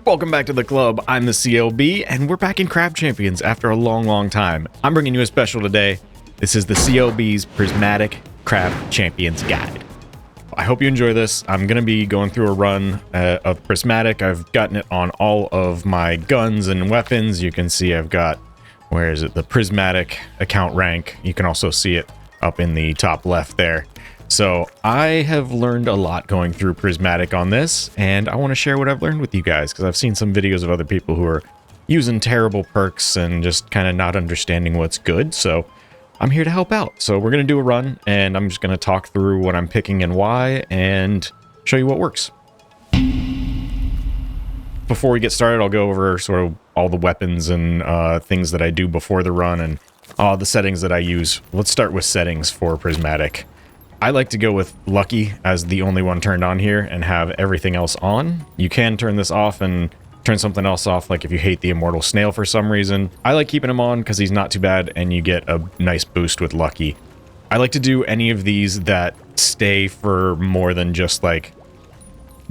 Welcome back to the club. I'm the CLB, and we're back in Crab Champions after a long time. I'm bringing you a special today. This is the CLB's Prismatic Crab Champions Guide. I hope you enjoy this. I'm going to be going through a run of Prismatic. I've gotten it on all of my guns and weapons. You can see I've got, where is it, the Prismatic account rank. You can also see it up in the top left there. So I have learned a lot going through Prismatic on this, and I want to share what I've learned with you guys, because I've seen some videos of other people who are using terrible perks and just kind of not understanding what's good. So I'm here to help out. So we're going to do a run, and I'm just going to talk through what I'm picking and why, and show you what works. Before we get started, I'll go over sort of all the weapons and things that I do before the run, and the settings that I use. Let's start with settings for Prismatic. I like to go with Lucky as the only one turned on here and have everything else on. You can turn this off and turn something else off, like if you hate the Immortal Snail for some reason. I like keeping him on because he's not too bad and you get a nice boost with Lucky. I like to do any of these that stay for more than just like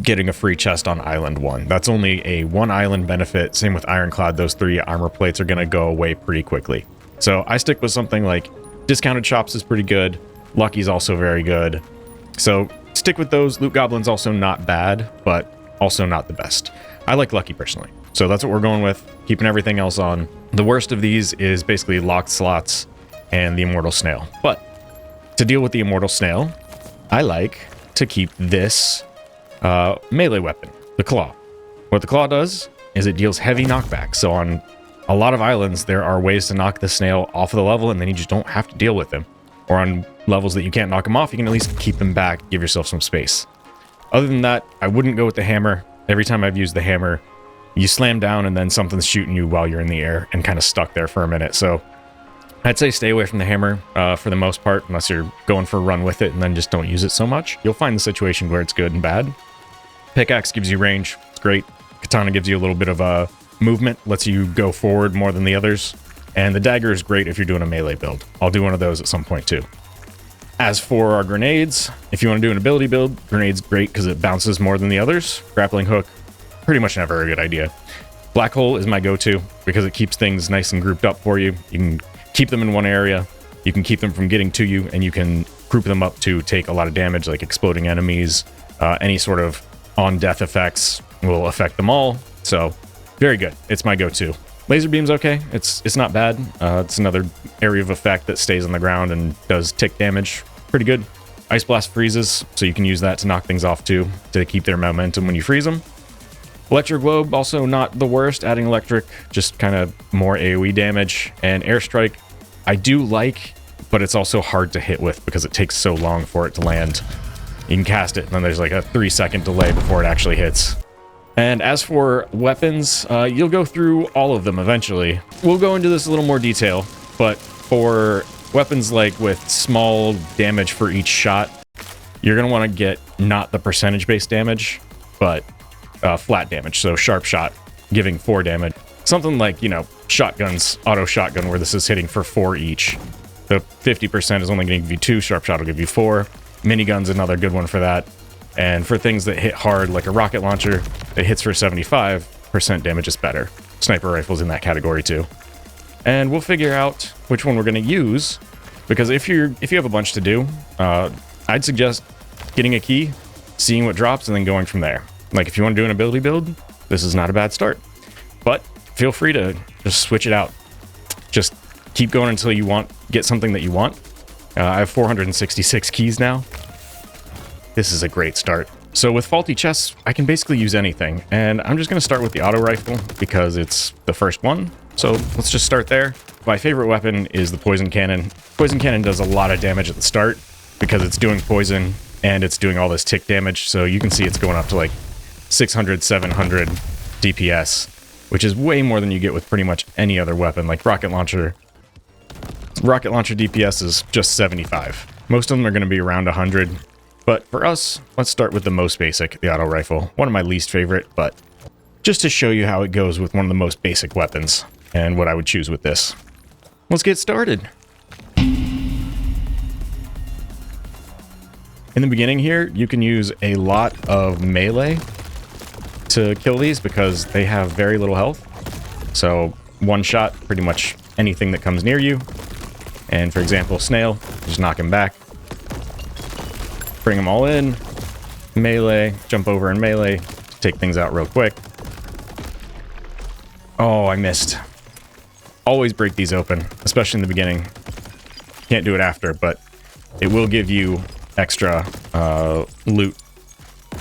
getting a free chest on Island 1. That's only a one island benefit. Same with Ironclad. Those 3 armor plates are going to go away pretty quickly. So I stick with something like Discounted Shops is pretty good. Lucky's also very good. So stick with those. Loot Goblin's also not bad, but also not the best. I like Lucky personally. So that's what we're going with, keeping everything else on. The worst of these is basically Locked Slots and the Immortal Snail. But to deal with the Immortal Snail, I like to keep this melee weapon, the Claw. What the Claw does is it deals heavy knockback. So on a lot of islands, there are ways to knock the snail off of the level, and then you just don't have to deal with him. Or on levels that you can't knock him off, you can at least keep him back, give yourself some space. Other than that, I wouldn't go with the hammer. Every time I've used the hammer, you slam down and then something's shooting you while you're in the air and kind of stuck there for a minute. So I'd say stay away from the hammer for the most part, unless you're going for a run with it, and then just don't use it so much. You'll find the situation where it's good and bad. Pickaxe gives you range. It's great. Katana gives you a little bit of movement, lets you go forward more than the others. And the dagger is great if you're doing a melee build. I'll do one of those at some point too. As for our grenades, if you want to do an ability build, grenade's great because it bounces more than the others. Grappling hook, pretty much never a good idea. Black hole is my go-to because it keeps things nice and grouped up for you. You can keep them in one area, you can keep them from getting to you, and you can group them up to take a lot of damage, like exploding enemies. Any sort of on-death effects will affect them all. So very good. It's my go-to. Laser beam's okay. It's not bad. It's another area of effect that stays on the ground and does tick damage. Pretty good. Ice blast freezes, so you can use that to knock things off too, to keep their momentum when you freeze them. Electro globe, also not the worst. Adding electric, just kind of more AoE damage. And airstrike, I do like, but it's also hard to hit with because it takes so long for it to land. You can cast it, and then there's like a 3-second delay before it actually hits. And as for weapons, you'll go through all of them eventually. We'll go into this a little more detail, but for weapons like with small damage for each shot, you're going to want to get not the percentage-based damage, but flat damage. So sharp shot, giving 4 damage. Something like, you know, shotguns, auto shotgun, where this is hitting for 4 each. The 50% is only going to give you 2, sharp shot will give you 4. Minigun's another good one for that. And for things that hit hard, like a rocket launcher, that hits for 75% damage is better. Sniper rifles in that category too. And we'll figure out which one we're going to use, because if you have a bunch to do, I'd suggest getting a key, seeing what drops, and then going from there. Like if you want to do an ability build, this is not a bad start. But feel free to just switch it out. Just keep going until you get something that you want. I have 466 keys now. This is a great start. So with faulty chests, I can basically use anything. And I'm just going to start with the auto rifle because it's the first one. So let's just start there. My favorite weapon is the poison cannon. Poison cannon does a lot of damage at the start because it's doing poison and it's doing all this tick damage. So you can see it's going up to like 600, 700 DPS, which is way more than you get with pretty much any other weapon. Like rocket launcher. Rocket launcher DPS is just 75. Most of them are going to be around 100. But for us, let's start with the most basic, the auto rifle. One of my least favorite, but just to show you how it goes with one of the most basic weapons and what I would choose with this. Let's get started. In the beginning here, you can use a lot of melee to kill these because they have very little health. So one shot, pretty much anything that comes near you. And for example, snail, just knock him back. Bring them all in. Melee, jump over and melee, take things out real quick. Oh, I missed. Always break these open, especially in the beginning. Can't do it after, but it will give you extra loot.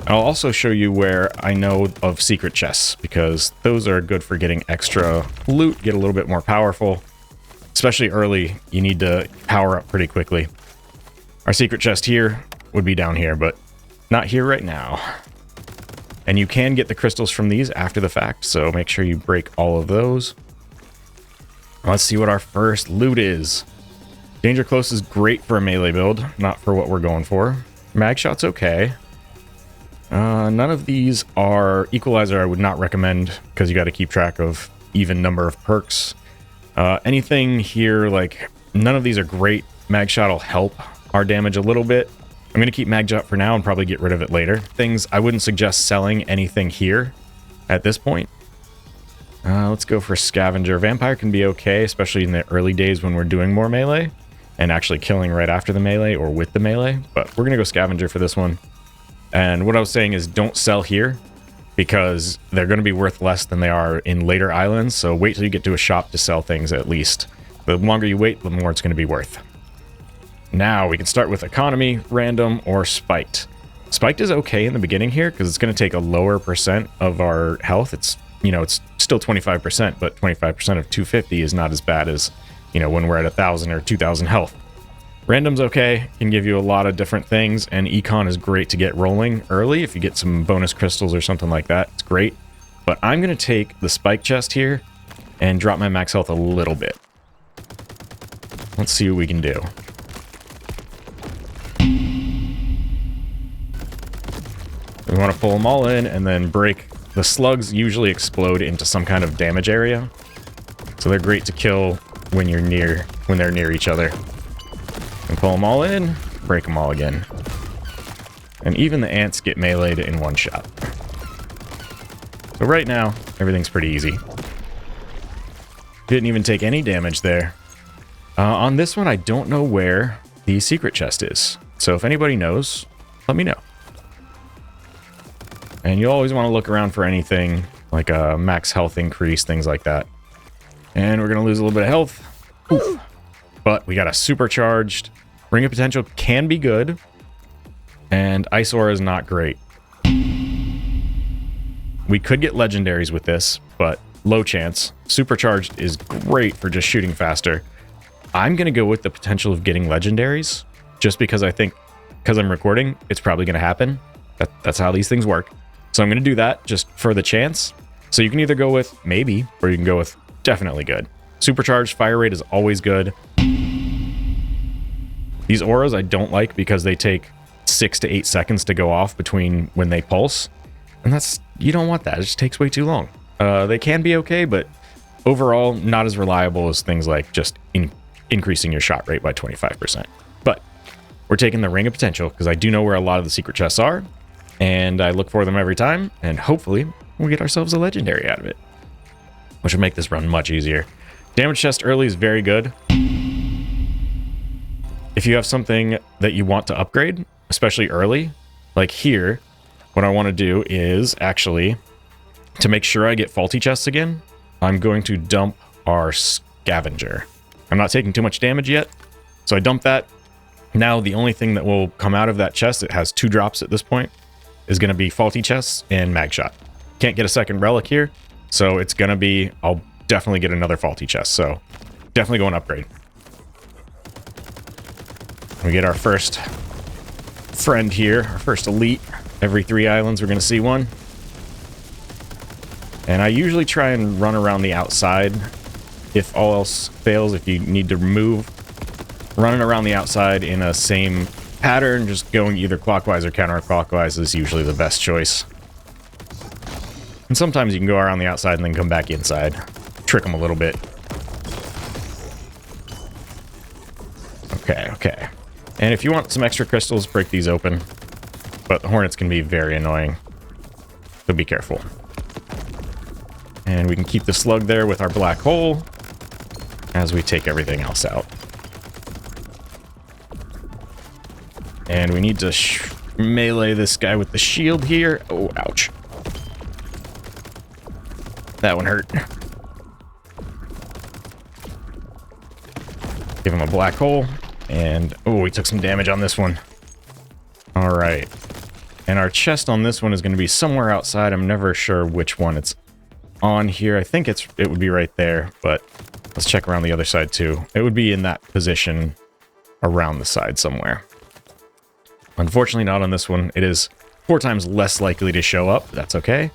I'll also show you where I know of secret chests, because those are good for getting extra loot, get a little bit more powerful. Especially early, you need to power up pretty quickly. Our secret chest here would be down here, but not here right now. And you can get the crystals from these after the fact, so make sure you break all of those. Let's see what our first loot is. Danger Close is great for a melee build, not for what we're going for. Mag Shot's okay. None of these are Equalizer. I would not recommend, because you got to keep track of even number of perks. Anything here, like, none of these are great. Mag Shot will help our damage a little bit. I'm going to keep Mag Shot for now and probably get rid of it later. Things, I wouldn't suggest selling anything here at this point. Let's go for Scavenger. Vampire can be okay, especially in the early days when we're doing more melee and actually killing right after the melee or with the melee. But we're going to go Scavenger for this one. And what I was saying is don't sell here because they're going to be worth less than they are in later islands. So wait till you get to a shop to sell things at least. The longer you wait, the more it's going to be worth. Now we can start with Economy, Random, or Spiked. Spiked is okay in the beginning here because it's going to take a lower percent of our health. It's, you know, it's still 25%, but 25% of 250 is not as bad as, you know, when we're at 1,000 or 2,000 health. Random's okay, can give you a lot of different things, and Econ is great to get rolling early. If you get some bonus crystals or something like that, it's great. But I'm going to take the Spike chest here and drop my max health a little bit. Let's see what we can do. We want to pull them all in and then break. The slugs usually explode into some kind of damage area, so they're great to kill when they're near each other. And pull them all in, break them all again. And even the ants get meleeed in one shot. So right now, everything's pretty easy. Didn't even take any damage there. On this one, I don't know where the secret chest is. So if anybody knows, let me know. And you always want to look around for anything like a max health increase, things like that. And we're going to lose a little bit of health. Oof. But we got a supercharged. Ring of Potential can be good. And Ice Aura is not great. We could get legendaries with this, but low chance. Supercharged is great for just shooting faster. I'm going to go with the potential of getting legendaries, just because I think, because I'm recording, it's probably going to happen. That's how these things work. So I'm going to do that just for the chance. So you can either go with maybe, or you can go with definitely good. Supercharged fire rate is always good. These auras I don't like because they take 6 to 8 seconds to go off between when they pulse. And that's, you don't want that. It just takes way too long. They can be okay, but overall not as reliable as things like just increasing your shot rate by 25%. But we're taking the Ring of Potential because I do know where a lot of the secret chests are, and I look for them every time, and hopefully we'll get ourselves a legendary out of it, which will make this run much easier. Damage chest early is very good. If you have something that you want to upgrade, especially early, like here, what I want to do is actually, to make sure I get faulty chests again, I'm going to dump our Scavenger. I'm not taking too much damage yet, so I dump that. Now the only thing that will come out of that chest, it has 2 drops at this point, is going to be faulty chests and mag shot. Can't get a second relic here, so it's going to be, I'll definitely get another faulty chest, so definitely go and upgrade. We get our first friend here, our first elite. Every 3 islands we're going to see one. And I usually try and run around the outside if all else fails. If you need to move, running around the outside in a same pattern, just going either clockwise or counterclockwise is usually the best choice. And sometimes you can go around the outside and then come back inside. Trick them a little bit. Okay. And if you want some extra crystals, break these open. But the hornets can be very annoying, so be careful. And we can keep the slug there with our black hole as we take everything else out. And we need to melee this guy with the shield here. Oh, ouch. That one hurt. Give him a black hole. And, oh, we took some damage on this one. All right. And our chest on this one is going to be somewhere outside. I'm never sure which one it's on here. I think it would be right there, but let's check around the other side too. It would be in that position around the side somewhere. Unfortunately, not on this one. It is 4 times less likely to show up. That's okay.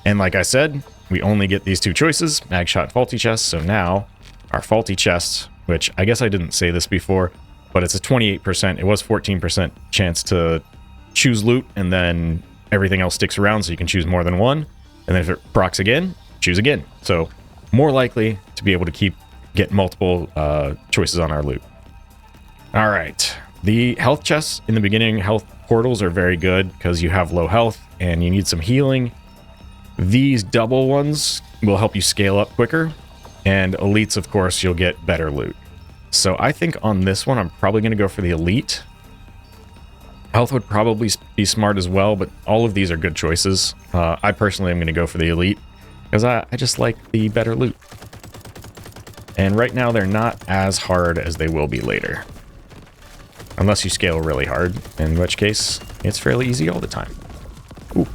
And like I said, we only get these 2 choices, mag shot and faulty chest. So now our faulty chest, which I guess I didn't say this before, but it's a 28%. It was 14% chance to choose loot, and then everything else sticks around, so you can choose more than one. And then if it procs again, choose again. So more likely to be able to get multiple choices on our loot. All right. The health chests in the beginning, health portals are very good because you have low health and you need some healing. These double ones will help you scale up quicker. And elites, of course, you'll get better loot. So I think on this one, I'm probably going to go for the elite. Health would probably be smart as well, but all of these are good choices. I personally am going to go for the elite because I just like the better loot. And right now, they're not as hard as they will be later. Unless you scale really hard, in which case, it's fairly easy all the time. Ooh.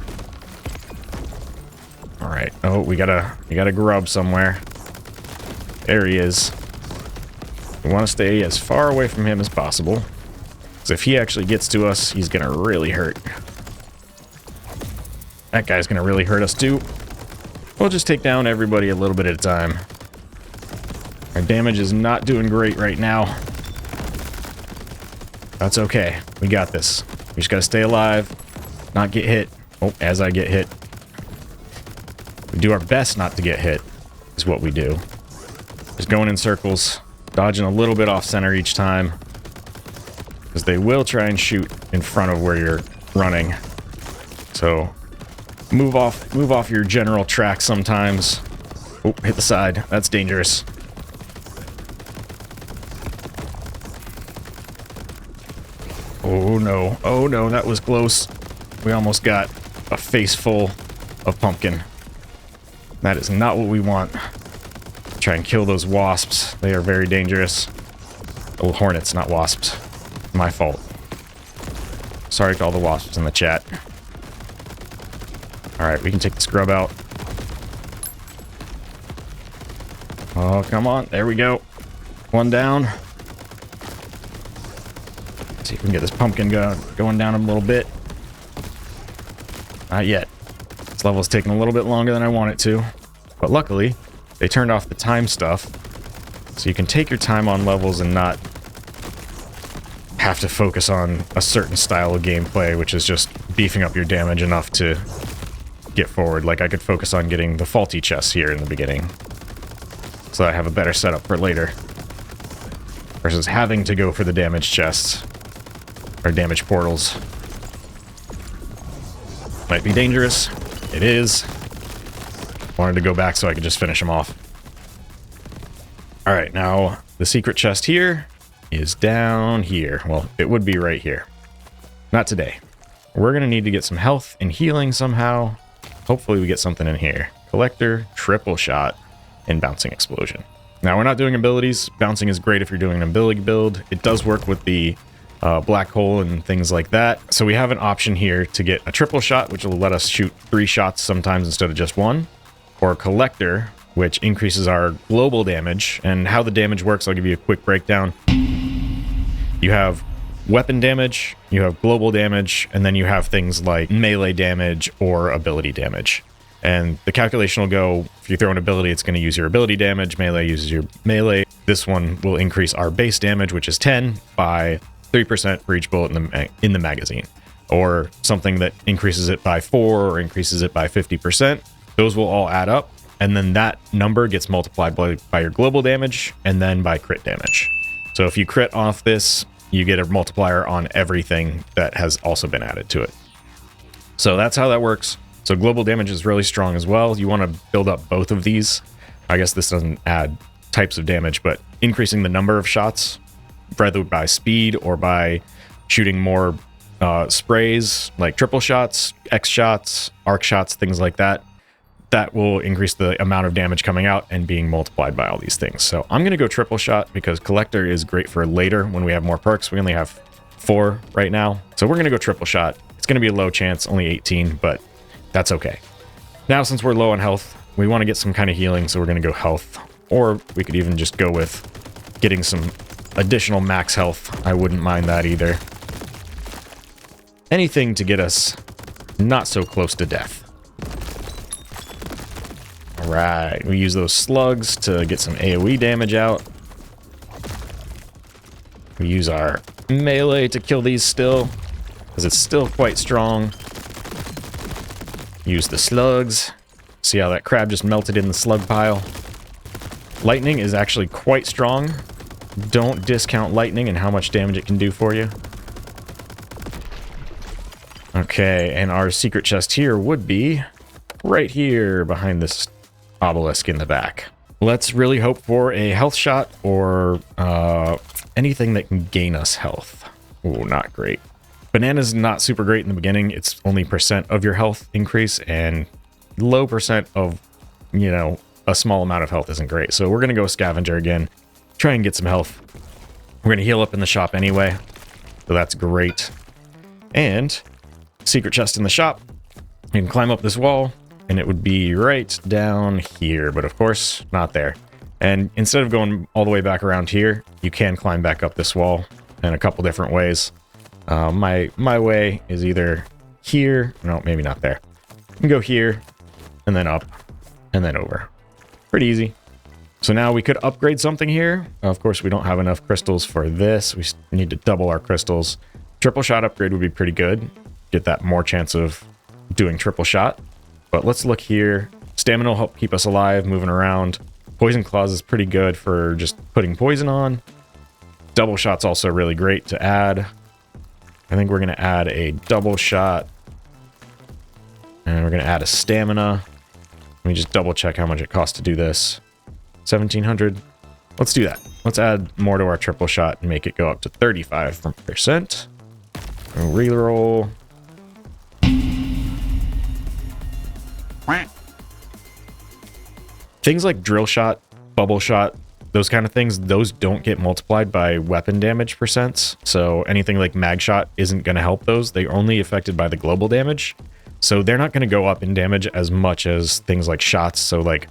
All right. Oh, we gotta grub somewhere. There he is. We want to stay as far away from him as possible. Because if he actually gets to us, he's going to really hurt. That guy's going to really hurt us too. We'll just take down everybody a little bit at a time. Our damage is not doing great right now. That's okay. We got this. We just got to stay alive, not get hit. Oh, as I get hit. We do our best not to get hit, is what we do. Just going in circles, dodging a little bit off center each time. Because they will try and shoot in front of where you're running. So move off your general track sometimes. Oh, hit the side. That's dangerous. Oh no. Oh no, that was close. We almost got a face full of pumpkin. That is not what we want. Try and kill those wasps. They are very dangerous. Oh, hornets, not wasps. My fault. Sorry to all the wasps in the chat. Alright, we can take the scrub out. Oh, come on. There we go. One down. Let's see if we can get this pumpkin going down a little bit. Not yet. This level's taking a little bit longer than I want it to. But luckily, they turned off the time stuff. So you can take your time on levels and not have to focus on a certain style of gameplay, which is just beefing up your damage enough to get forward. Like I could focus on getting the faulty chests here in the beginning, so I have a better setup for later, versus having to go for the damage chests or damage portals. Might be dangerous. It is. Wanted to go back so I could just finish them off. All right, now the secret chest here is down here. Well, it would be right here. Not today. We're going to need to get some health and healing somehow. Hopefully we get something in here. Collector, triple shot, and bouncing explosion. Now, we're not doing abilities. Bouncing is great if you're doing an ability build. It does work with the black hole and things like that. So we have an option here to get a triple shot, which will let us shoot 3 shots sometimes instead of just 1. Or a collector, which increases our global damage. And how the damage works, I'll give you a quick breakdown. You have weapon damage, you have global damage, and then you have things like melee damage or ability damage. And the calculation will go, if you throw an ability, it's going to use your ability damage, melee uses your melee. This one will increase our base damage, which is 10, by 3% for each bullet in the magazine. Or something that increases it by 4 or increases it by 50%. Those will all add up, and then that number gets multiplied by your global damage and then by crit damage. So if you crit off this, you get a multiplier on everything that has also been added to it. So that's how that works. So global damage is really strong as well. You want to build up both of these. I guess this doesn't add types of damage, but increasing the number of shots, whether by speed or by shooting more sprays, like triple shots, X shots, arc shots, things like that, that will increase the amount of damage coming out and being multiplied by all these things. So I'm going to go triple shot because collector is great for later when we have more perks. We only have 4 right now. So we're going to go triple shot. It's going to be a low chance, only 18, but that's okay. Now, since we're low on health, we want to get some kind of healing, so we're going to go health. Or we could even just go with getting some additional max health. I wouldn't mind that either. Anything to get us not so close to death. Alright, we use those slugs to get some AoE damage out. We use our melee to kill these still, because it's still quite strong. Use the slugs. See how that crab just melted in the slug pile? Lightning is actually quite strong. Don't discount lightning and how much damage it can do for you. Okay, and our secret chest here would be right here behind this obelisk in the back. Let's really hope for a health shot or anything that can gain us health. Oh, not great. Banana's not super great in the beginning. It's only % of your health increase, and low % of, you know, a small amount of health isn't great. So we're going to go scavenger again, try and get some health. We're going to heal up in the shop anyway, so that's great. And secret chest in the shop. You can climb up this wall, and it would be right down here, but of course, not there. And instead of going all the way back around here, you can climb back up this wall in a couple different ways. My way is either here, no, maybe not there. You can go here, and then up, and then over. Pretty easy. So now we could upgrade something here. Of course, we don't have enough crystals for this. We need to double our crystals. Triple shot upgrade would be pretty good. Get that more chance of doing triple shot. But let's look here. Stamina will help keep us alive, moving around. Poison claws is pretty good for just putting poison on. Double shot's also really great to add. I think we're going to add a double shot. And we're going to add a stamina. Let me just double check how much it costs to do this. 1700. Let's do that. Let's add more to our triple shot and make it go up to 35%. Reroll. Things like drill shot, bubble shot, those kind of things, those don't get multiplied by weapon damage %. So anything like mag shot isn't going to help those. They're only affected by the global damage. So they're not going to go up in damage as much as things like shots. So like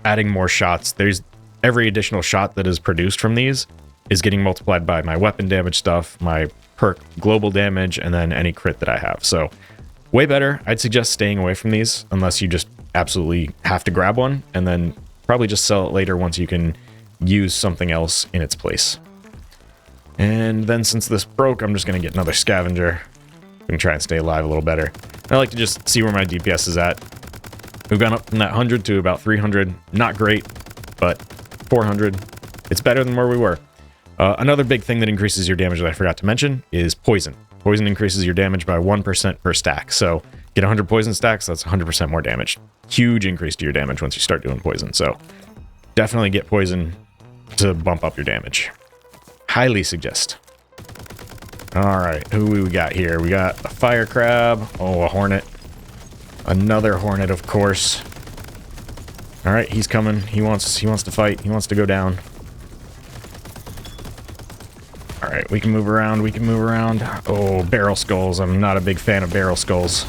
adding more shots, there's every additional shot that is produced from these is getting multiplied by my weapon damage stuff, my perk global damage, and then any crit that I have. So way better. I'd suggest staying away from these unless you just absolutely have to grab one, and then probably just sell it later once you can use something else in its place. And then since this broke, I'm just going to get another scavenger. We can try and stay alive a little better. I like to just see where my DPS is at. We've gone up from that 100 to about 300. Not great, but 400. It's better than where we were. Another big thing that increases your damage that I forgot to mention is poison. Poison increases your damage by 1% per stack. So get 100 poison stacks, that's 100% more damage. Huge increase to your damage once you start doing poison. So definitely get poison to bump up your damage. Highly suggest. All right, who we got here? We got a fire crab. Oh, a hornet. Another hornet, of course. All right, he's coming. He wants to fight. He wants to go down. All right, we can move around. We can move around. Oh, barrel skulls. I'm not a big fan of barrel skulls.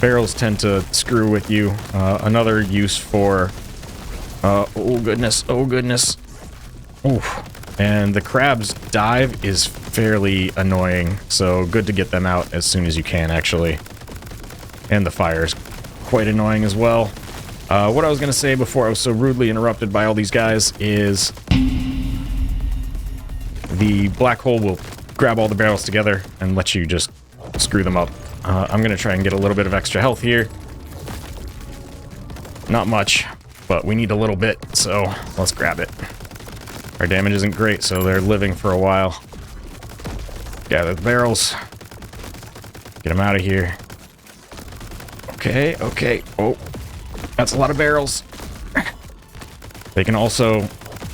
Barrels tend to screw with you. Another use for... oh, goodness. Oh, goodness. Oof. And the crab's dive is fairly annoying, so good to get them out as soon as you can, actually. And the fire's quite annoying as well. What I was going to say before I was so rudely interrupted by all these guys is... the black hole will grab all the barrels together and let you just screw them up. I'm going to try and get a little bit of extra health here. Not much, but we need a little bit, so let's grab it. Our damage isn't great, so they're living for a while. Gather the barrels. Get them out of here. Okay, okay. Oh, that's a lot of barrels. They can also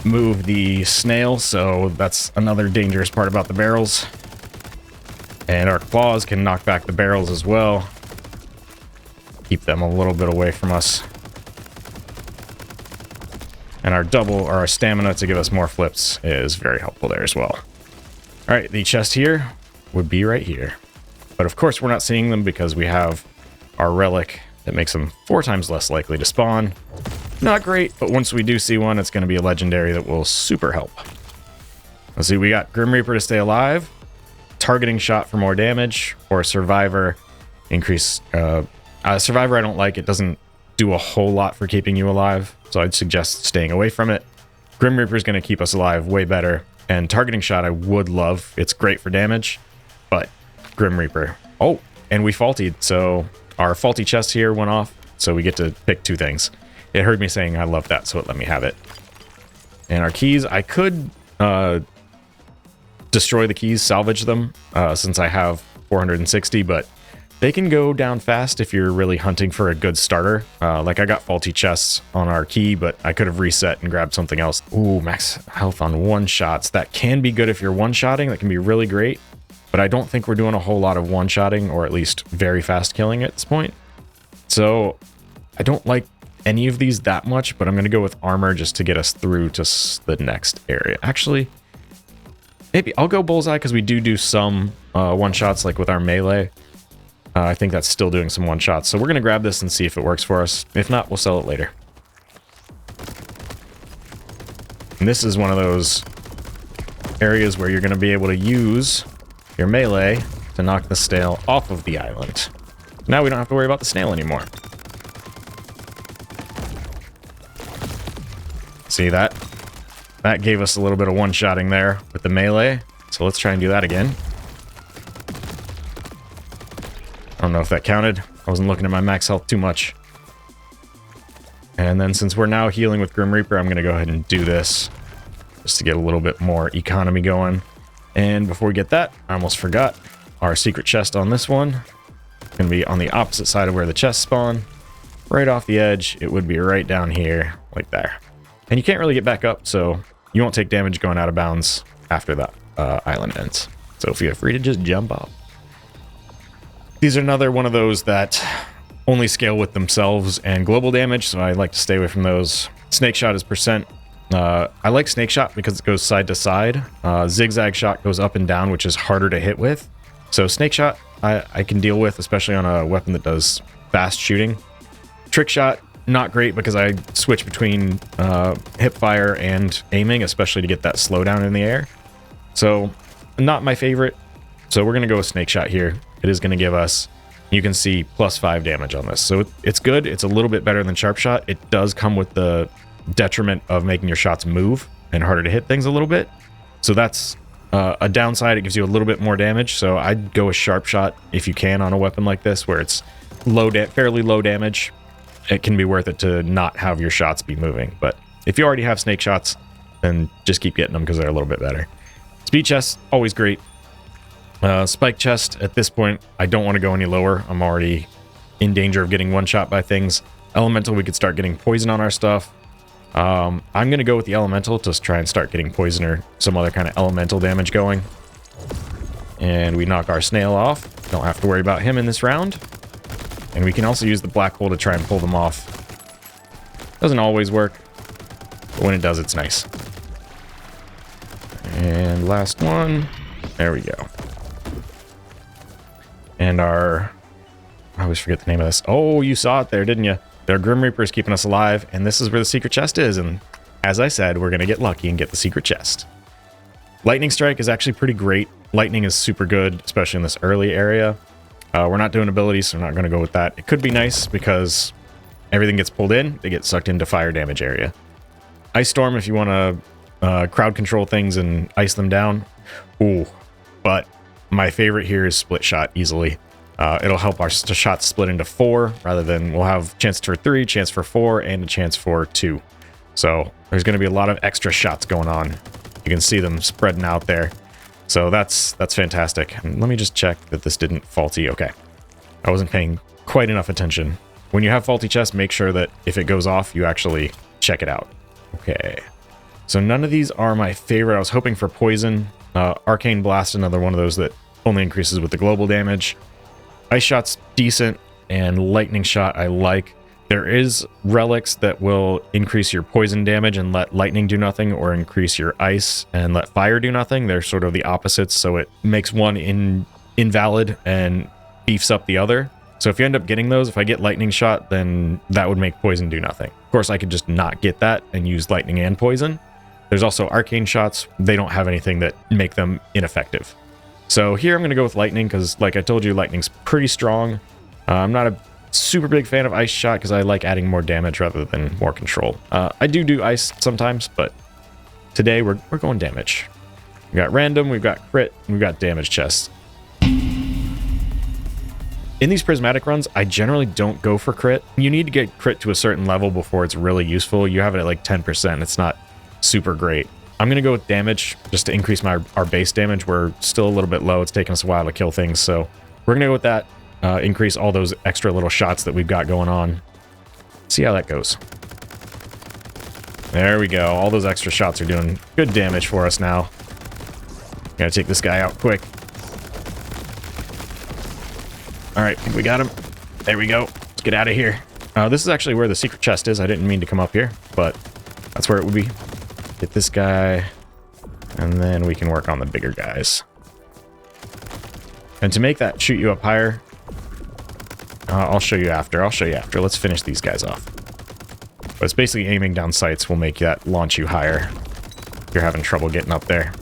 move the snail, so that's another dangerous part about the barrels. And our claws can knock back the barrels as well. Keep them a little bit away from us. And our double, or our stamina to give us more flips is very helpful there as well. Alright, the chest here would be right here. But of course we're not seeing them because we have our relic that makes them 4 times less likely to spawn. Not great, but once we do see one, it's going to be a legendary that will super help. Let's see, we got Grim Reaper to stay alive, targeting shot for more damage, or survivor increase. Survivor I don't like, it doesn't do a whole lot for keeping you alive, so I'd suggest staying away from it. Grim Reaper is going to keep us alive way better, and targeting shot I would love. It's great for damage, but Grim Reaper. Oh, and we faultied, so our faulty chest here went off, so we get to pick 2 things. It heard me saying I love that, so it let me have it. And our keys, I could destroy the keys, salvage them, since I have 460, but they can go down fast if you're really hunting for a good starter. Like I got faulty chests on our key, but I could have reset and grabbed something else. Ooh, max health on one-shots. That can be good if you're one-shotting. That can be really great, but I don't think we're doing a whole lot of one-shotting, or at least very fast killing at this point. So I don't like any of these that much, but I'm going to go with armor just to get us through to the next area. Actually, maybe I'll go bullseye because we do some one-shots like with our melee. I think that's still doing some one-shots. So we're going to grab this and see if it works for us. If not, we'll sell it later. And this is one of those areas where you're going to be able to use your melee to knock the snail off of the island. Now we don't have to worry about the snail anymore. See that? That gave us a little bit of one-shotting there with the melee. So let's try and do that again. I don't know if that counted. I wasn't looking at my max health too much. And then since we're now healing with Grim Reaper, I'm going to go ahead and do this just to get a little bit more economy going. And before we get that, I almost forgot our secret chest on this one. It's going to be on the opposite side of where the chests spawn. Right off the edge. It would be right down here, like there. And you can't really get back up, so you won't take damage going out of bounds after the island ends. So feel free to just jump off. These are another one of those that only scale with themselves and global damage, so I like to stay away from those. Snake shot is percent. I like snake shot because it goes side to side. Zigzag shot goes up and down, which is harder to hit with. So snake shot I can deal with, especially on a weapon that does fast shooting. Trick shot, not great because I switch between hip fire and aiming, especially to get that slowdown in the air. So not my favorite. So we're going to go with snake shot here. It is going to give us, you can see, +5 damage on this. So it's good. It's a little bit better than sharp shot. It does come with the detriment of making your shots move and harder to hit things a little bit. So that's a downside. It gives you a little bit more damage. So I'd go with sharp shot if you can on a weapon like this where it's fairly low damage. It can be worth it to not have your shots be moving. But if you already have snake shots, then just keep getting them because they're a little bit better. Speed chest, always great. Spike chest, at this point, I don't want to go any lower. I'm already in danger of getting one shot by things. Elemental, we could start getting poison on our stuff. I'm going to go with the elemental to try and start getting poison or some other kind of elemental damage going. And we knock our snail off. Don't have to worry about him in this round. And we can also use the black hole to try and pull them off. Doesn't always work, but when it does, it's nice. And last one. There we go. And I always forget the name of this. Oh, you saw it there, didn't you? Their Grim Reaper is keeping us alive, and this is where the secret chest is. And as I said, we're going to get lucky and get the secret chest. Lightning Strike is actually pretty great. Lightning is super good, especially in this early area. We're not doing abilities, so I'm not going to go with that. It could be nice because everything gets pulled in. They get sucked into fire damage area. Ice Storm, if you want to crowd control things and ice them down. Ooh, but my favorite here is Split Shot easily. It'll help our shots split into 4 rather than we'll have chance for 3, chance for 4, and a chance for 2. So there's going to be a lot of extra shots going on. You can see them spreading out there. So that's fantastic. And let me just check that this didn't faulty. Okay. I wasn't paying quite enough attention. When you have faulty chests, make sure that if it goes off, you actually check it out. Okay. So none of these are my favorite. I was hoping for poison. Arcane Blast, another one of those that only increases with the global damage. Ice Shot's decent, and Lightning Shot I like. There is relics that will increase your poison damage and let lightning do nothing, or increase your ice and let fire do nothing. They're sort of the opposites, so it makes one invalid and beefs up the other. So if you end up getting those, if I get Lightning Shot, then that would make poison do nothing. Of course, I could just not get that and use lightning and poison. There's also Arcane Shots. They don't have anything that make them ineffective. So here I'm going to go with lightning because, like I told you, lightning's pretty strong. I'm not a super big fan of Ice Shot because I like adding more damage rather than more control. I do ice sometimes, but today we're going damage. We got random, we've got crit, and we've got damage chests. In these prismatic runs, I generally don't go for crit. You need to get crit to a certain level before it's really useful. You have it at like 10%. It's not super great. I'm going to go with damage just to increase our base damage. We're still a little bit low. It's taking us a while to kill things, so we're going to go with that. Increase all those extra little shots that we've got going on. See how that goes. There we go. All those extra shots are doing good damage for us now. Gotta take this guy out quick. All right, we got him. There we go. Let's get out of here. This is actually where the secret chest is. I didn't mean to come up here, but that's where it would be. Get this guy, and then we can work on the bigger guys. And to make that shoot you up higher, I'll show you after. Let's finish these guys off. But it's basically aiming down sights will make that launch you higher if you're having trouble getting up there.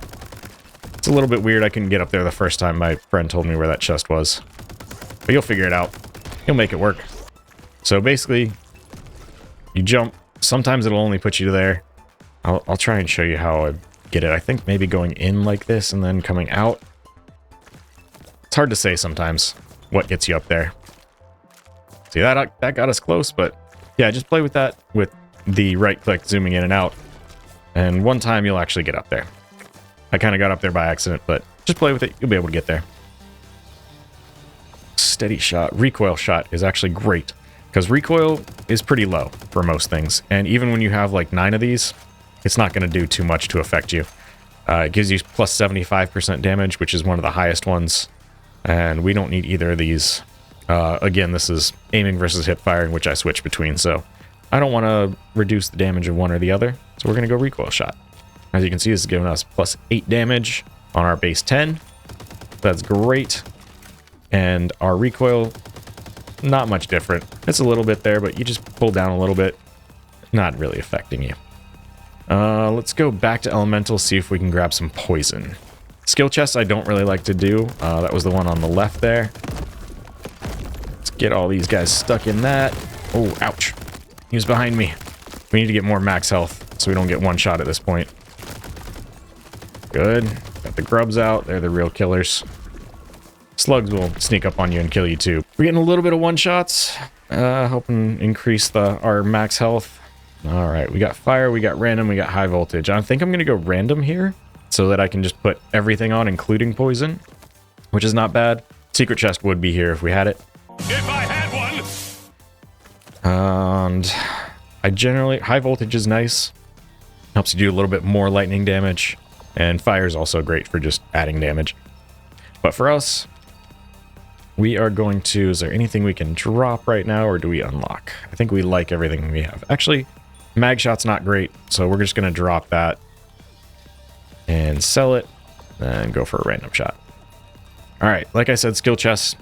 It's a little bit weird. I couldn't get up there the first time my friend told me where that chest was. But you'll figure it out. You'll make it work. So basically, you jump. Sometimes it'll only put you there. I'll try and show you how I get it. I think maybe going in like this and then coming out. It's hard to say sometimes what gets you up there. See, that got us close, but yeah, just play with that with the right click zooming in and out. And one time you'll actually get up there. I kind of got up there by accident, but just play with it. You'll be able to get there. Steady shot. Recoil shot is actually great because recoil is pretty low for most things. And even when you have like 9 of these, it's not going to do too much to affect you. It gives you plus 75% damage, which is one of the highest ones. And we don't need either of these. Again, this is aiming versus hip firing, which I switch between, so I don't want to reduce the damage of one or the other, so we're going to go recoil shot. As you can see, this is giving us plus 8 damage on our base 10. That's great. And our recoil, not much different. It's a little bit there, but you just pull down a little bit. Not really affecting you. Let's go back to elemental, see if we can grab some poison. Skill chests I don't really like to do. That was the one on the left there. Let's get all these guys stuck in that. Oh, ouch. He was behind me. We need to get more max health so we don't get one shot at this point. Good. Got the grubs out. They're the real killers. Slugs will sneak up on you and kill you too. We're getting a little bit of one-shots. Hoping increase our max health. Alright, we got fire, we got random, we got high voltage. I think I'm going to go random here so that I can just put everything on, including poison, which is not bad. Secret chest would be here if we had it. If I had one! And I generally... High voltage is nice. Helps you do a little bit more lightning damage. And fire is also great for just adding damage. But for us, we are going to... Is there anything we can drop right now, or do we unlock? I think we like everything we have. Actually, mag shot's not great, so we're just going to drop that and sell it, and go for a random shot. Alright, like I said, skill chests,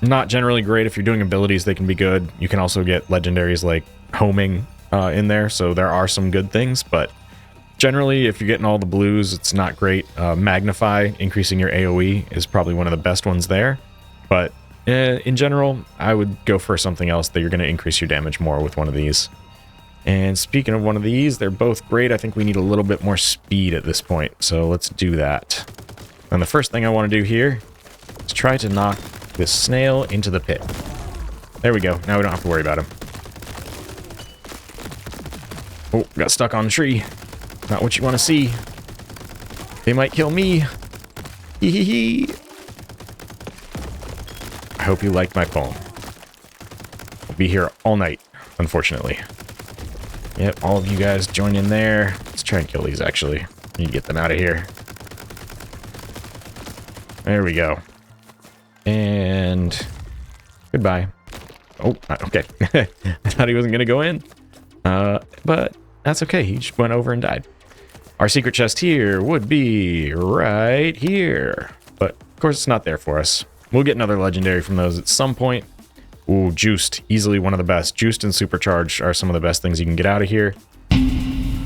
not generally great. If you're doing abilities, they can be good. You can also get legendaries like homing in there, so there are some good things, but generally, if you're getting all the blues, it's not great. Magnify, increasing your AoE, is probably one of the best ones there. But in general, I would go for something else that you're going to increase your damage more with one of these. And speaking of one of these, they're both great. I think we need a little bit more speed at this point, so let's do that. And the first thing I want to do here is try to knock this snail into the pit. There we go. Now we don't have to worry about him. Oh, got stuck on a tree. Not what you want to see. They might kill me. Hee hee hee. hope you liked my poem. I'll be here all night, unfortunately. Yep, all of you guys join in there. Let's try and kill these, actually. Need to get them out of here. There we go. And goodbye. Oh, okay. I thought he wasn't going to go in. But that's okay. He just went over and died. Our secret chest here would be right here. But, of course, it's not there for us. We'll get another legendary from those at some point. Ooh, Juiced. Easily one of the best. Juiced and Supercharged are some of the best things you can get out of here. You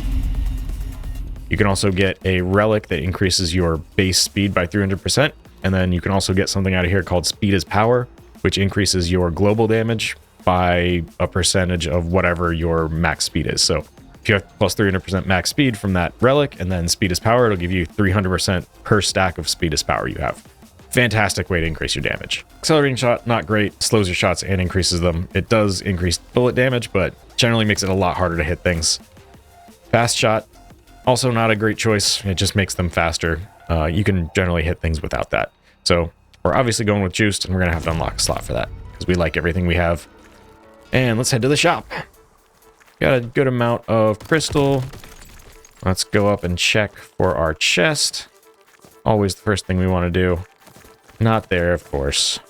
can also get a relic that increases your base speed by 300%. And then you can also get something out of here called Speed is Power, which increases your global damage by a percentage of whatever your max speed is. So if you have plus 300% max speed from that relic, and then Speed is Power, it'll give you 300% per stack of Speed is Power you have. Fantastic way to increase your damage. Accelerating Shot, not great. Slows your shots and increases them. It does increase bullet damage, but generally makes it a lot harder to hit things. Fast Shot, also not a great choice. It just makes them faster. You can generally hit things without that. So we're obviously going with Juiced, and we're going to have to unlock a slot for that because we like everything we have. And let's head to the shop. Got a good amount of crystal. Let's go up and check for our chest. Always the first thing we want to do. Not there, of course.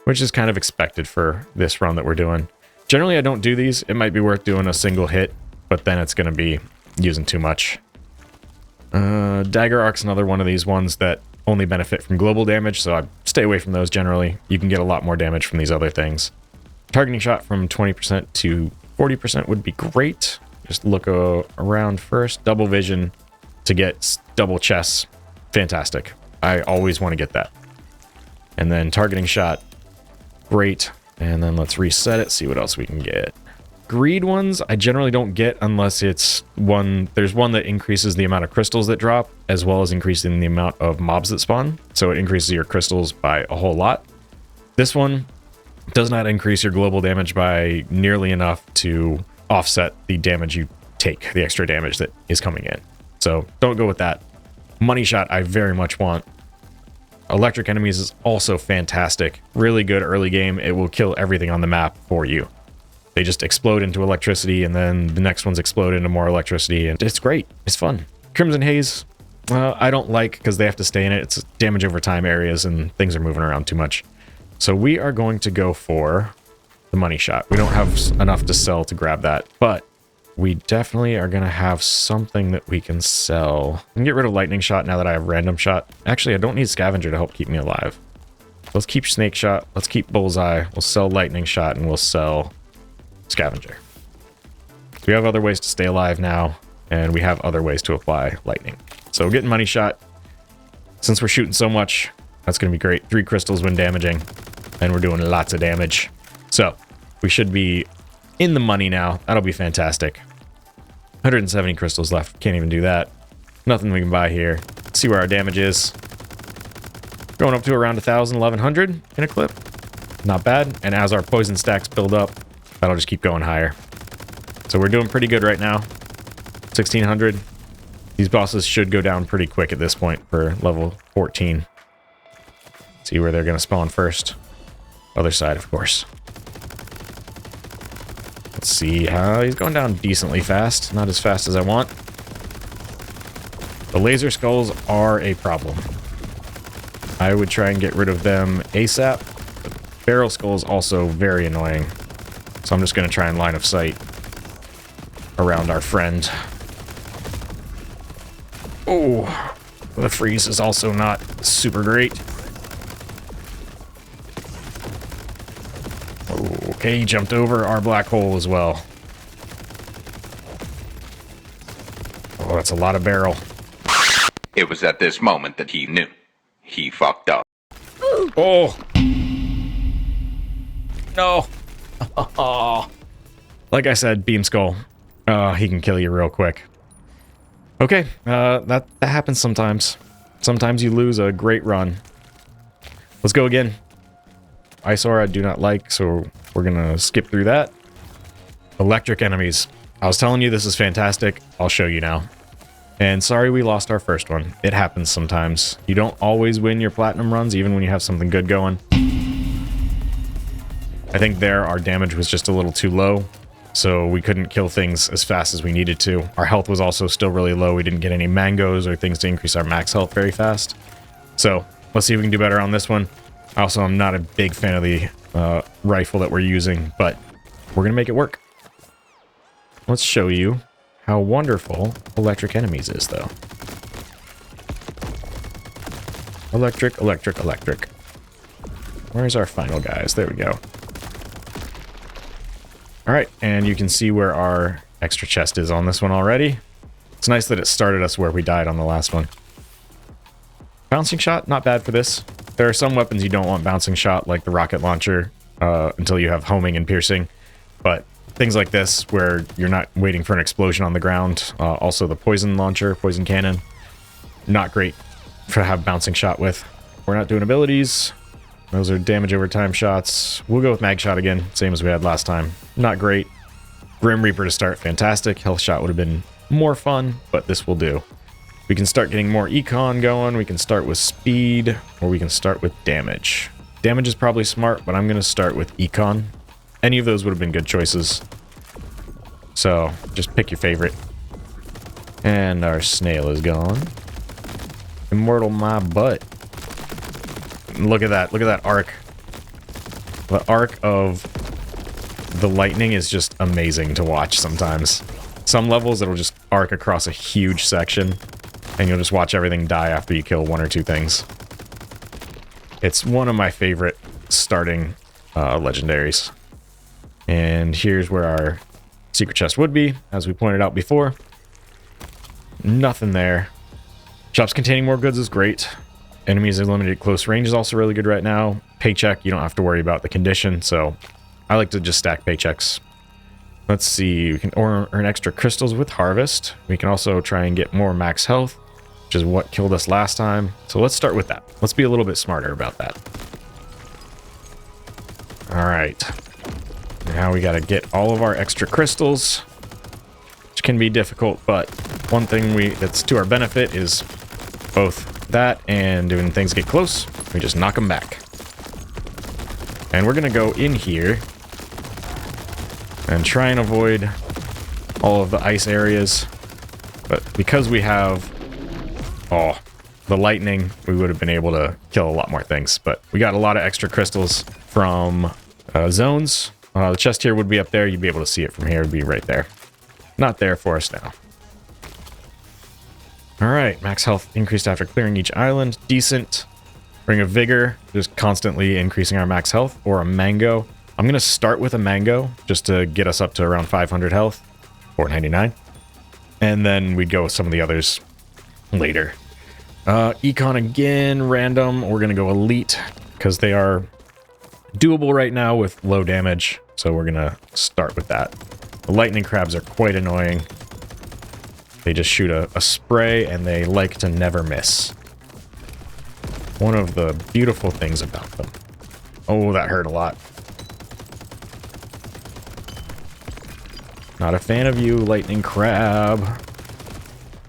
Which is kind of expected for this run that we're doing. Generally, I don't do these. It might be worth doing a single hit, but then it's going to be using too much. Dagger Arc's another one of these ones that only benefit from global damage, so I stay away from those generally. You can get a lot more damage from these other things. Targeting Shot from 20% to 40% would be great. Just look around first. Double Vision to get double chests. Fantastic. I always want to get that. And then Targeting Shot. Great. And then let's reset it, see what else we can get. Greed ones I generally don't get unless it's one. There's one that increases the amount of crystals that drop, as well as increasing the amount of mobs that spawn. So it increases your crystals by a whole lot. This one does not increase your global damage by nearly enough to offset the damage you take, the extra damage that is coming in. So don't go with that. Money Shot I very much want. Electric enemies is also fantastic. Really good early game. It will kill everything on the map for you. They just explode into electricity, and then the next ones explode into more electricity, and it's great. It's fun. Crimson Haze, I don't like because they have to stay in it. It's damage over time areas, and things are moving around too much. So we are going to go for the Money Shot. We don't have enough to sell to grab that, but we definitely are going to have something that we can sell. I can get rid of Lightning Shot now that I have Random Shot. Actually, I don't need Scavenger to help keep me alive. Let's keep Snake Shot. Let's keep Bullseye. We'll sell Lightning Shot, and we'll sell Scavenger. We have other ways to stay alive now, and we have other ways to apply lightning. So getting Money Shot, since we're shooting so much, that's going to be great. 3 crystals when damaging, and we're doing lots of damage. So we should be in the money now. That'll be fantastic. 170 crystals left. Can't even do that. Nothing we can buy here. Let's see where our damage is. Going up to around 1,000, 1,100 in a clip. Not bad. And as our poison stacks build up, that'll just keep going higher. So we're doing pretty good right now. 1,600. These bosses should go down pretty quick at this point for level 14. See where they're going to spawn first. Other side, of course. Let's see how he's going down decently fast. Not as fast as I want. The laser skulls are a problem. I would try and get rid of them ASAP. But barrel skulls also very annoying. So I'm just going to try and line of sight around our friend. Oh, the freeze is also not super great. Okay, he jumped over our black hole as well. Oh, that's a lot of barrel. It was at this moment that he knew. He fucked up. Oh! No! Like I said, Beam Skull. He can kill you real quick. Okay, that happens sometimes. Sometimes you lose a great run. Let's go again. Eyesore I do not like, so we're gonna skip through that. Electric enemies. I was telling you this is fantastic. I'll show you now. And sorry we lost our first one. It happens sometimes. You don't always win your platinum runs, even when you have something good going. I think there our damage was just a little too low, so we couldn't kill things as fast as we needed to. Our health was also still really low. We didn't get any mangoes or things to increase our max health very fast. So let's see if we can do better on this one. Also, I'm not a big fan of the rifle that we're using, but we're going to make it work. Let's show you how wonderful electric enemies is, though. Electric, electric, electric. Where's our final guys? There we go. Alright, and you can see where our extra chest is on this one already. It's nice that it started us where we died on the last one. Bouncing shot, not bad for this. There are some weapons you don't want bouncing shot, like the rocket launcher, until you have homing and piercing. But things like this, where you're not waiting for an explosion on the ground. Also the poison launcher, poison cannon. Not great to have bouncing shot with. We're not doing abilities. Those are damage over time shots. We'll go with mag shot again, same as we had last time. Not great. Grim Reaper to start, fantastic. Health shot would have been more fun, but this will do. We can start getting more econ going. We can start with speed, or we can start with damage. Damage is probably smart, but I'm going to start with econ. Any of those would have been good choices. So, just pick your favorite. And our snail is gone. Immortal my butt. Look at that. Look at that arc. The arc of the lightning is just amazing to watch sometimes. Some levels it'll just arc across a huge section, and you'll just watch everything die after you kill one or two things. It's one of my favorite starting legendaries. And here's where our secret chest would be, as we pointed out before. Nothing there. Shops containing more goods is great. Enemies eliminated close range is also really good right now. Paycheck, you don't have to worry about the condition, so I like to just stack paychecks. Let's see, we can earn extra crystals with harvest. We can also try and get more max health, which is what killed us last time. So let's start with that. Let's be a little bit smarter about that. All right. Now we got to get all of our extra crystals, which can be difficult, but one thing that's to our benefit is both that and when things get close, we just knock them back. And we're going to go in here and try and avoid all of the ice areas. But because we have the lightning, we would have been able to kill a lot more things. But we got a lot of extra crystals from zones. The chest here would be up there. You'd be able to see it from here. It would be right there. Not there for us now. Alright, max health increased after clearing each island. Decent. Ring of Vigor, just constantly increasing our max health. Or a mango. I'm going to start with a mango, just to get us up to around 500 health. 499. And then we'd go with some of the others later. Econ again, random. We're going to go elite, because they are doable right now with low damage. So we're going to start with that. The lightning crabs are quite annoying. They just shoot a spray, and they like to never miss. One of the beautiful things about them. Oh, that hurt a lot. Not a fan of you, lightning crab.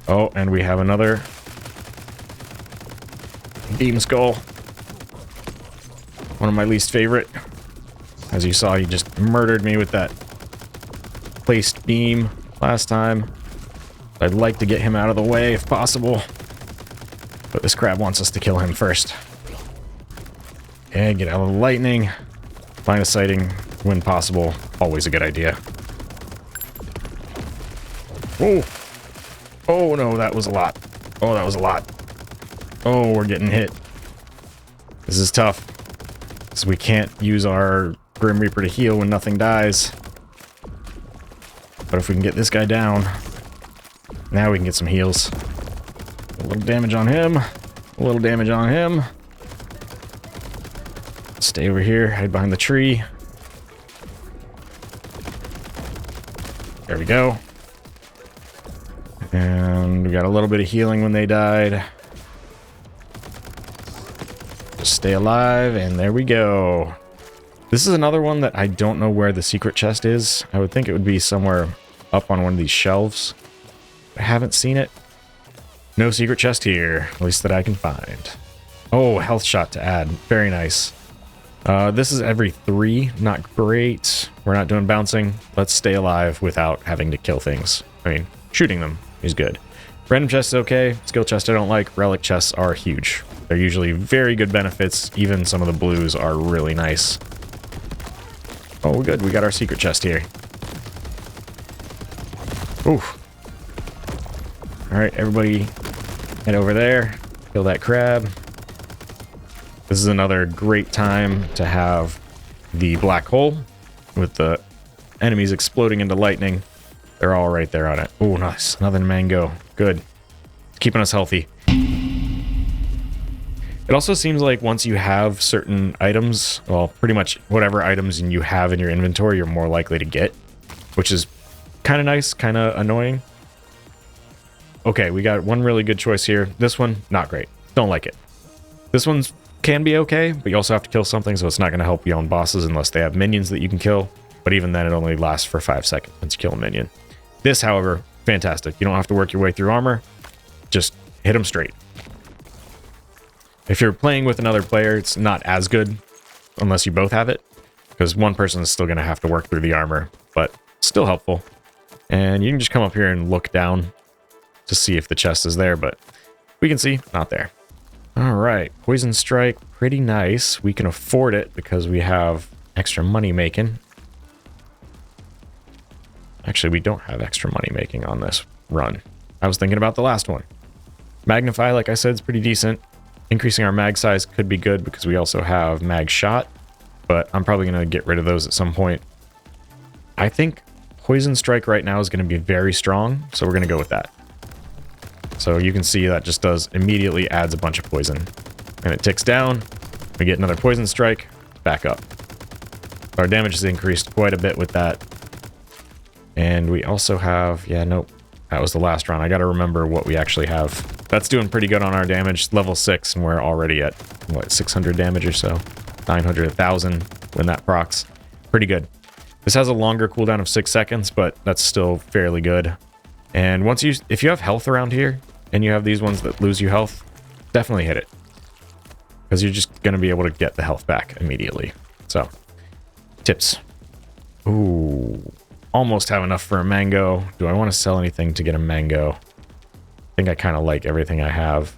Oh, and we have another beam skull. One of my least favorite. As you saw, he just murdered me with that placed beam last time. I'd like to get him out of the way if possible. But this crab wants us to kill him first. And get out of the lightning. Line of sighting when possible. Always a good idea. Oh! Oh no, that was a lot. Oh, that was a lot. Oh, we're getting hit. This is tough. Because we can't use our Grim Reaper to heal when nothing dies. But if we can get this guy down, now we can get some heals. A little damage on him. A little damage on him. Stay over here. Hide behind the tree. There we go. And we got a little bit of healing when they died. Just stay alive, and there we go. This is another one that I don't know where the secret chest is. I would think it would be somewhere up on one of these shelves. I haven't seen it. No secret chest here, at least that I can find. Oh, health shot to add. Very nice. This is every 3. Not great. We're not doing bouncing. Let's stay alive without having to kill things. I mean, shooting them is good. Random chest is okay. Skill chest I don't like. Relic chests are huge. They're usually very good benefits. Even some of the blues are really nice. Oh, good. We got our secret chest here. Oof. Alright, everybody head over there. Kill that crab. This is another great time to have the black hole with the enemies exploding into lightning. They're all right there on it. Oh, nice. Another mango. Good. It's keeping us healthy. It also seems like once you have certain items, well, pretty much whatever items you have in your inventory, you're more likely to get, which is kind of nice, kind of annoying. Okay, we got one really good choice here. This one, not great. Don't like it. This one's can be okay, but you also have to kill something, so it's not going to help you on bosses unless they have minions that you can kill. But even then, it only lasts for 5 seconds once you kill a minion. This, however, fantastic. You don't have to work your way through armor. Just hit them straight. If you're playing with another player, it's not as good unless you both have it, because one person is still going to have to work through the armor, but still helpful. And you can just come up here and look down to see if the chest is there, but we can see, not there. All right, Poison Strike, pretty nice. We can afford it because we have extra money making. Actually, we don't have extra money making on this run. I was thinking about the last one. Magnify, like I said, is pretty decent. Increasing our mag size could be good because we also have mag shot, but I'm probably going to get rid of those at some point. I think Poison Strike right now is going to be very strong, so we're going to go with that. So you can see that just does immediately adds a bunch of poison. And it ticks down. We get another Poison Strike. Back up. Our damage has increased quite a bit with that. And we also have... Yeah, nope. That was the last round. I got to remember what we actually have. That's doing pretty good on our damage. Level 6, and we're already at, what, 600 damage or so? 900, 1,000 when that procs. Pretty good. This has a longer cooldown of 6 seconds, but that's still fairly good. And once you... If you have health around here, and you have these ones that lose you health, definitely hit it. Because you're just going to be able to get the health back immediately. So, tips. Ooh... Almost have enough for a mango. Do I want to sell anything to get a mango? I think I kind of like everything I have.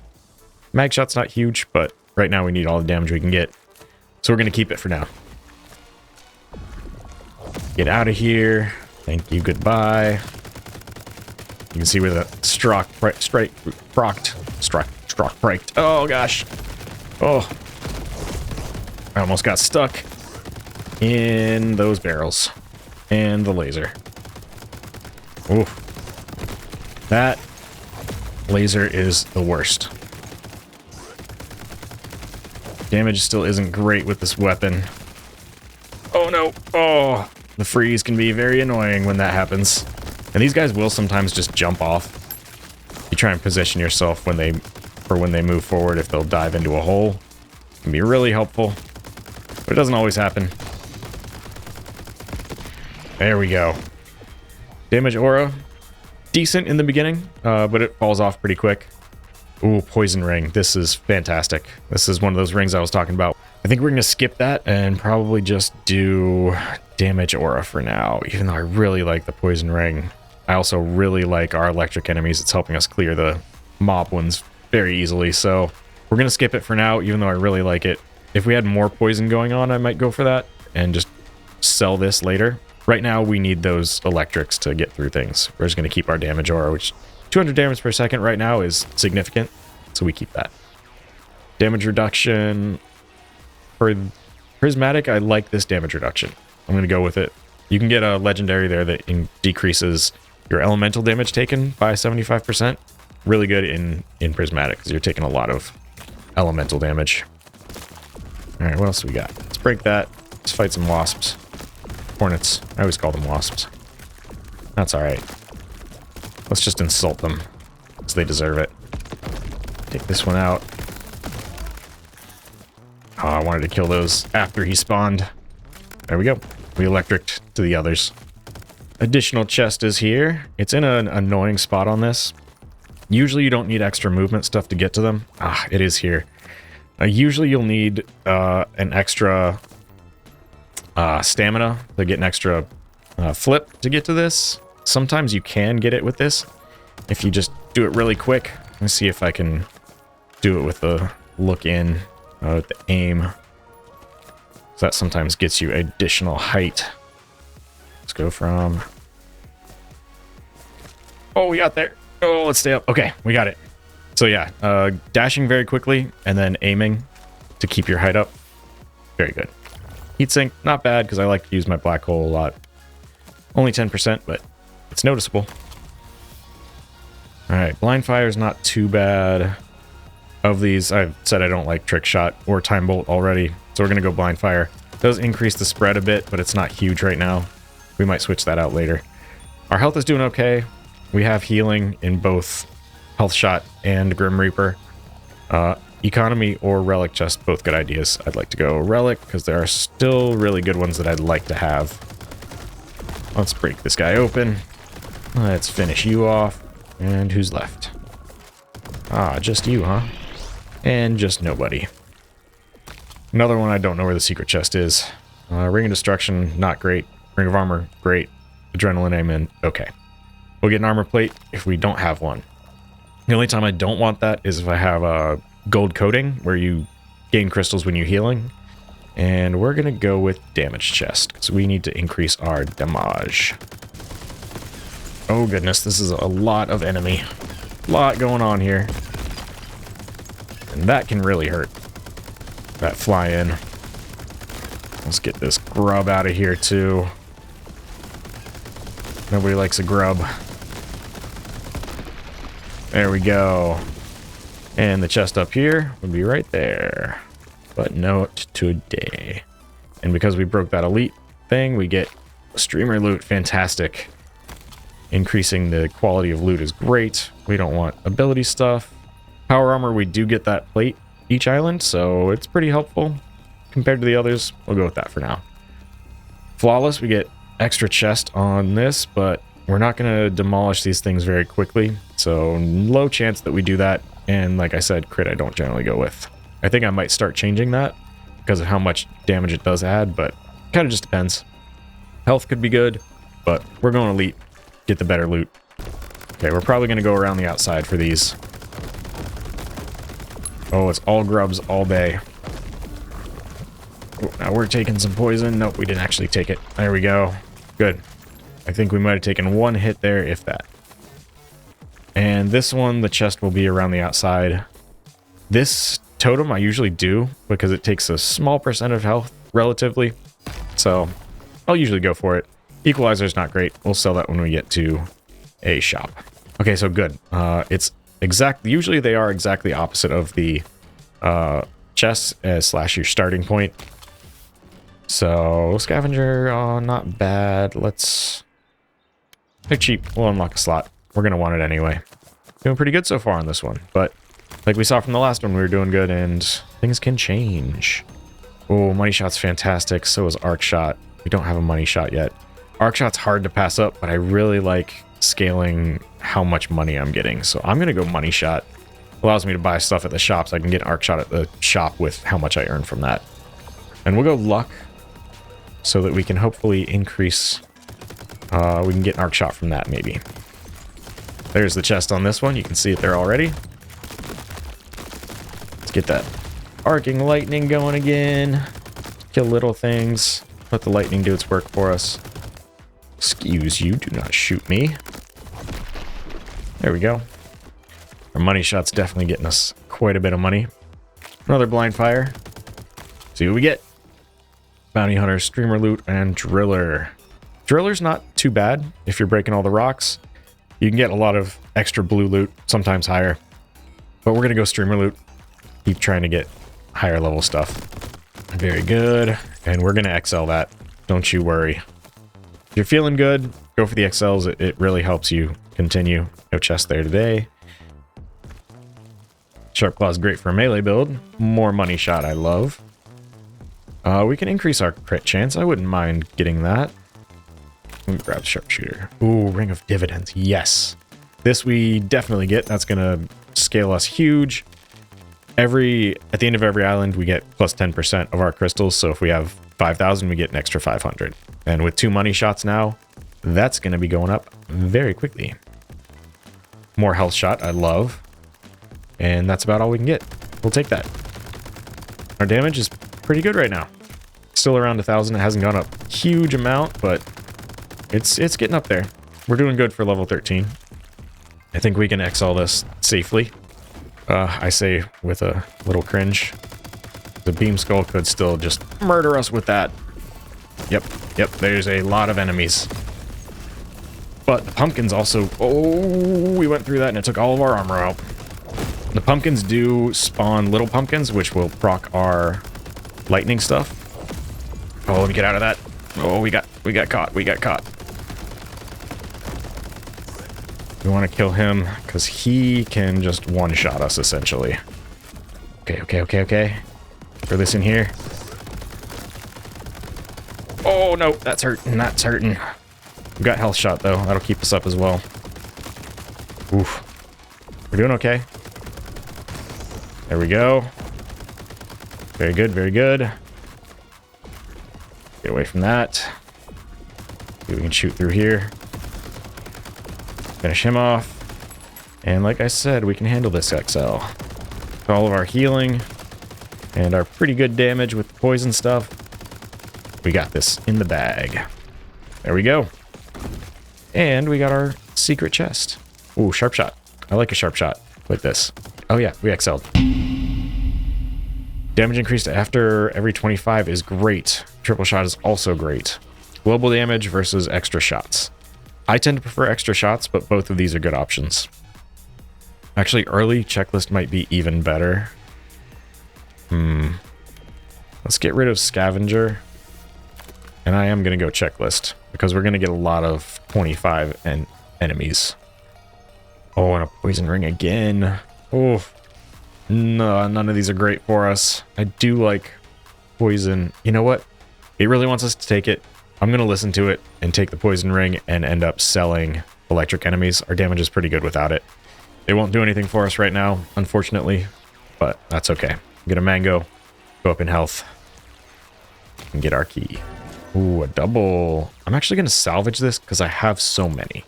Mag shot's not huge, but right now we need all the damage we can get. So we're going to keep it for now. Get out of here. Thank you, goodbye. You can see where the struck braked. Oh gosh. Oh. I almost got stuck in those barrels. And the laser. Ooh. That laser is the worst. Damage still isn't great with this weapon. Oh no. Oh. The freeze can be very annoying when that happens. And these guys will sometimes just jump off. You try and position yourself when they move forward, if they'll dive into a hole. It can be really helpful. But it doesn't always happen. There we go. Damage aura. Decent in the beginning, but it falls off pretty quick. Ooh, poison ring. This is fantastic. This is one of those rings I was talking about. I think we're going to skip that and probably just do damage aura for now, even though I really like the poison ring. I also really like our electric enemies. It's helping us clear the mob ones very easily, so we're going to skip it for now, even though I really like it. If we had more poison going on, I might go for that and just sell this later. Right now, we need those electrics to get through things. We're just going to keep our damage aura, which 200 damage per second right now is significant, so we keep that. Damage reduction. For Prismatic, I like this damage reduction. I'm going to go with it. You can get a legendary there that decreases your elemental damage taken by 75%. Really good in Prismatic, because you're taking a lot of elemental damage. Alright, what else do we got? Let's break that. Let's fight some wasps. Hornets. I always call them wasps. That's alright. Let's just insult them, because they deserve it. Take this one out. Oh, I wanted to kill those after he spawned. There we go. We electricked to the others. Additional chest is here. It's in an annoying spot on this. Usually you don't need extra movement stuff to get to them. Ah, it is here. Usually you'll need an extra stamina to get an extra flip to get to this. Sometimes you can get it with this if you just do it really quick. Let's see if I can do it with the look in, with the aim. So that sometimes gets you additional height. Let's go from... Oh, we got there. Oh, let's stay up. Okay, we got it. So yeah, dashing very quickly and then aiming to keep your height up. Very good. Heatsink, not bad because I like to use my black hole a lot. Only 10%, but it's noticeable. Alright, blind fire is not too bad. Of these, I've said I don't like trick shot or time bolt already, so we're going to go blind fire. It does increase the spread a bit, but it's not huge right now. We might switch that out later. Our health is doing okay. We have healing in both health shot and Grim Reaper. Economy or relic chest, both good ideas. I'd like to go relic because there are still really good ones that I'd like to have. Let's break this guy open. Let's finish you off. And who's left? Ah, just you, huh? And just nobody. Another one, I don't know where the secret chest is. Ring of Destruction, not great. Ring of Armor, great. Adrenaline Amen, okay. We'll get an armor plate if we don't have one. The only time I don't want that is if I have a gold coating, where you gain crystals when you're healing. And we're going to go with damage chest, because we need to increase our damage. Oh goodness, this is a lot of enemy. A lot going on here. And that can really hurt. That fly in. Let's get this grub out of here too. Nobody likes a grub. There we go. And the chest up here would be right there. But not today. And because we broke that elite thing, we get streamer loot. Fantastic. Increasing the quality of loot is great. We don't want ability stuff. Power armor, we do get that plate each island, so it's pretty helpful compared to the others. We'll go with that for now. Flawless, we get extra chest on this, but we're not going to demolish these things very quickly, so low chance that we do that. And like I said, crit I don't generally go with. I think I might start changing that because of how much damage it does add, but kind of just depends. Health could be good, but we're going elite. Get the better loot. Okay, we're probably going to go around the outside for these. Oh, it's all grubs all day. Oh, now we're taking some poison. Nope, we didn't actually take it. There we go. Good. I think we might have taken one hit there, if that. And this one, the chest will be around the outside. This totem I usually do because it takes a small percent of health relatively. So I'll usually go for it. Equalizer's not great. We'll sell that when we get to a shop. Okay, so good. It's exactly, usually they are exactly opposite of the chests slash your starting point. So scavenger, not bad. Let's pick cheap. We'll unlock a slot. We're gonna want it anyway. Doing pretty good so far on this one, but like we saw from the last one, we were doing good and things can change. Oh, money shot's fantastic. So is arc shot. We don't have a money shot yet. Arc shot's hard to pass up, but I really like scaling how much money I'm getting. So I'm going to go money shot. Allows me to buy stuff at the shops. I can get arc shot at the shop with how much I earn from that. And we'll go luck so that we can hopefully increase. We can get an arc shot from that maybe. There's the chest on this one. You can see it there already. Let's get that arcing lightning going again. Kill little things. Let the lightning do its work for us. Excuse you, do not shoot me. There we go. Our money shot's definitely getting us quite a bit of money. Another blind fire. See what we get. Bounty hunter, streamer loot, and driller. Driller's not too bad if you're breaking all the rocks. You can get a lot of extra blue loot, sometimes higher. But we're gonna go streamer loot. Keep trying to get higher level stuff. Very good. And we're gonna XL that. Don't you worry. If you're feeling good, go for the XLs. It really helps you continue. No chest there today. Sharp Claw is great for a melee build. More money shot I love. We can increase our crit chance. I wouldn't mind getting that. Let me grab Sharpshooter. Ooh, Ring of Dividends. Yes. This we definitely get. That's going to scale us huge. At the end of every island, we get plus 10% of our crystals. So if we have 5,000, we get an extra 500. And with 2 money shots now, that's going to be going up very quickly. More health shot, I love. And that's about all we can get. We'll take that. Our damage is pretty good right now. Still around 1,000. It hasn't gone up a huge amount, but it's getting up there. We're doing good for level 13. I think we can exile this safely. I say with a little cringe. The beam skull could still just murder us with that. Yep, there's a lot of enemies. But the pumpkins also... Oh, we went through that and it took all of our armor out. The pumpkins do spawn little pumpkins, which will proc our lightning stuff. Oh, let me get out of that. Oh, we got caught. We want to kill him because he can just one-shot us, essentially. Okay. Throw this in here. Oh, no. That's hurting. We got health shot, though. That'll keep us up as well. Oof. We're doing okay. There we go. Very good. Get away from that. See if we can shoot through here. Finish him off. And like I said, we can handle this XL. All of our healing and our pretty good damage with the poison stuff. We got this in the bag. There we go. And we got our secret chest. Ooh, sharp shot. I like a sharp shot like this. Oh yeah, we excelled. Damage increased after every 25 is great. Triple shot is also great. Global damage versus extra shots. I tend to prefer extra shots, but both of these are good options. Actually, early checklist might be even better. Let's get rid of scavenger. And I am going to go checklist because we're going to get a lot of 25 and enemies. Oh, and a poison ring again. Oh, no, none of these are great for us. I do like poison. You know what? It really wants us to take it. I'm going to listen to it and take the poison ring and end up selling electric enemies. Our damage is pretty good without it. They won't do anything for us right now, unfortunately, but that's okay. Get a mango, go up in health, and get our key. Ooh, a double. I'm actually going to salvage this because I have so many.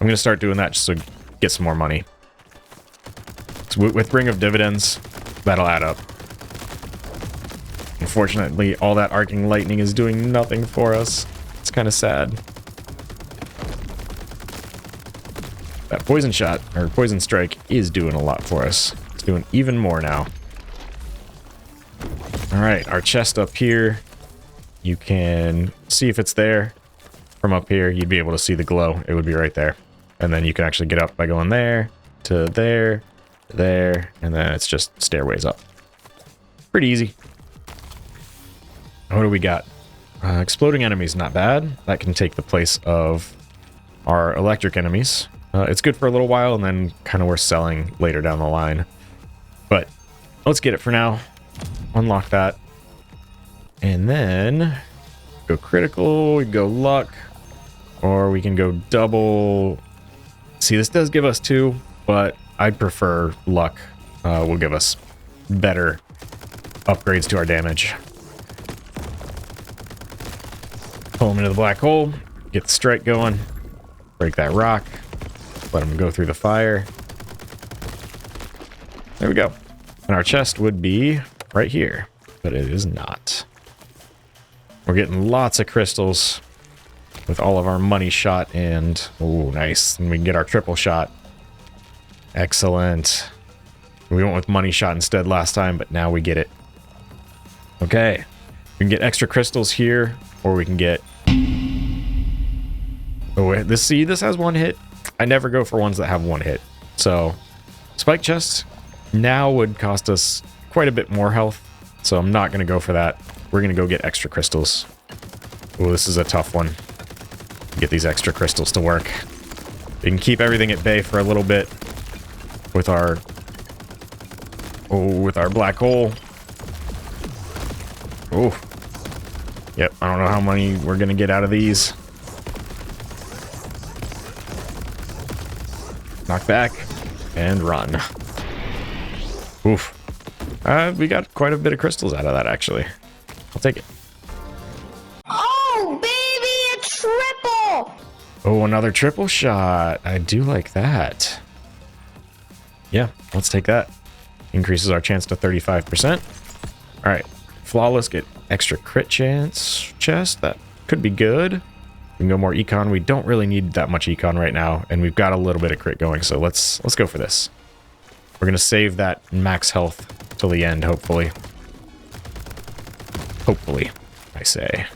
I'm going to start doing that just to get some more money. So with Ring of Dividends, that'll add up. Unfortunately, all that arcing lightning is doing nothing for us. It's kind of sad. That poison shot, or poison strike, is doing a lot for us. It's doing even more now. Alright, our chest up here. You can see if it's there. From up here, you'd be able to see the glow. It would be right there. And then you can actually get up by going there, to there, there, and then it's just stairways up. Pretty easy. What do we got? Exploding enemies, not bad. That can take the place of our electric enemies. It's good for a little while, and then kind of worth selling later down the line. But let's get it for now. Unlock that. And then go critical, we go luck, or we can go double. See, this does give us 2, but I'd prefer luck. Will give us better upgrades to our damage. Pull him into the black hole, get the strike going, break that rock, let him go through the fire. There we go. And our chest would be right here, but it is not. We're getting lots of crystals with all of our money shot and... Oh, nice. And we can get our triple shot. Excellent. We went with money shot instead last time, but now we get it. Okay. We can get extra crystals here, or we can get... Oh, this has 1 hit. I never go for ones that have 1 hit. So, spike chests now would cost us quite a bit more health. So I'm not going to go for that. We're going to go get extra crystals. Oh, this is a tough one. Get these extra crystals to work. We can keep everything at bay for a little bit with our... Oh, with our black hole. Oh. Yep, I don't know how many we're going to get out of these. Knock back and run. Oof. We got quite a bit of crystals out of that, actually. I'll take it. Oh, another triple shot. I do like that. Yeah, let's take that. Increases our chance to 35%. All right, flawless, get extra crit chance chest. That could be good. We can go more econ. We don't really need that much econ right now, and we've got a little bit of crit going, so let's go for this. We're gonna save that max health till the end, hopefully. Hopefully, I say.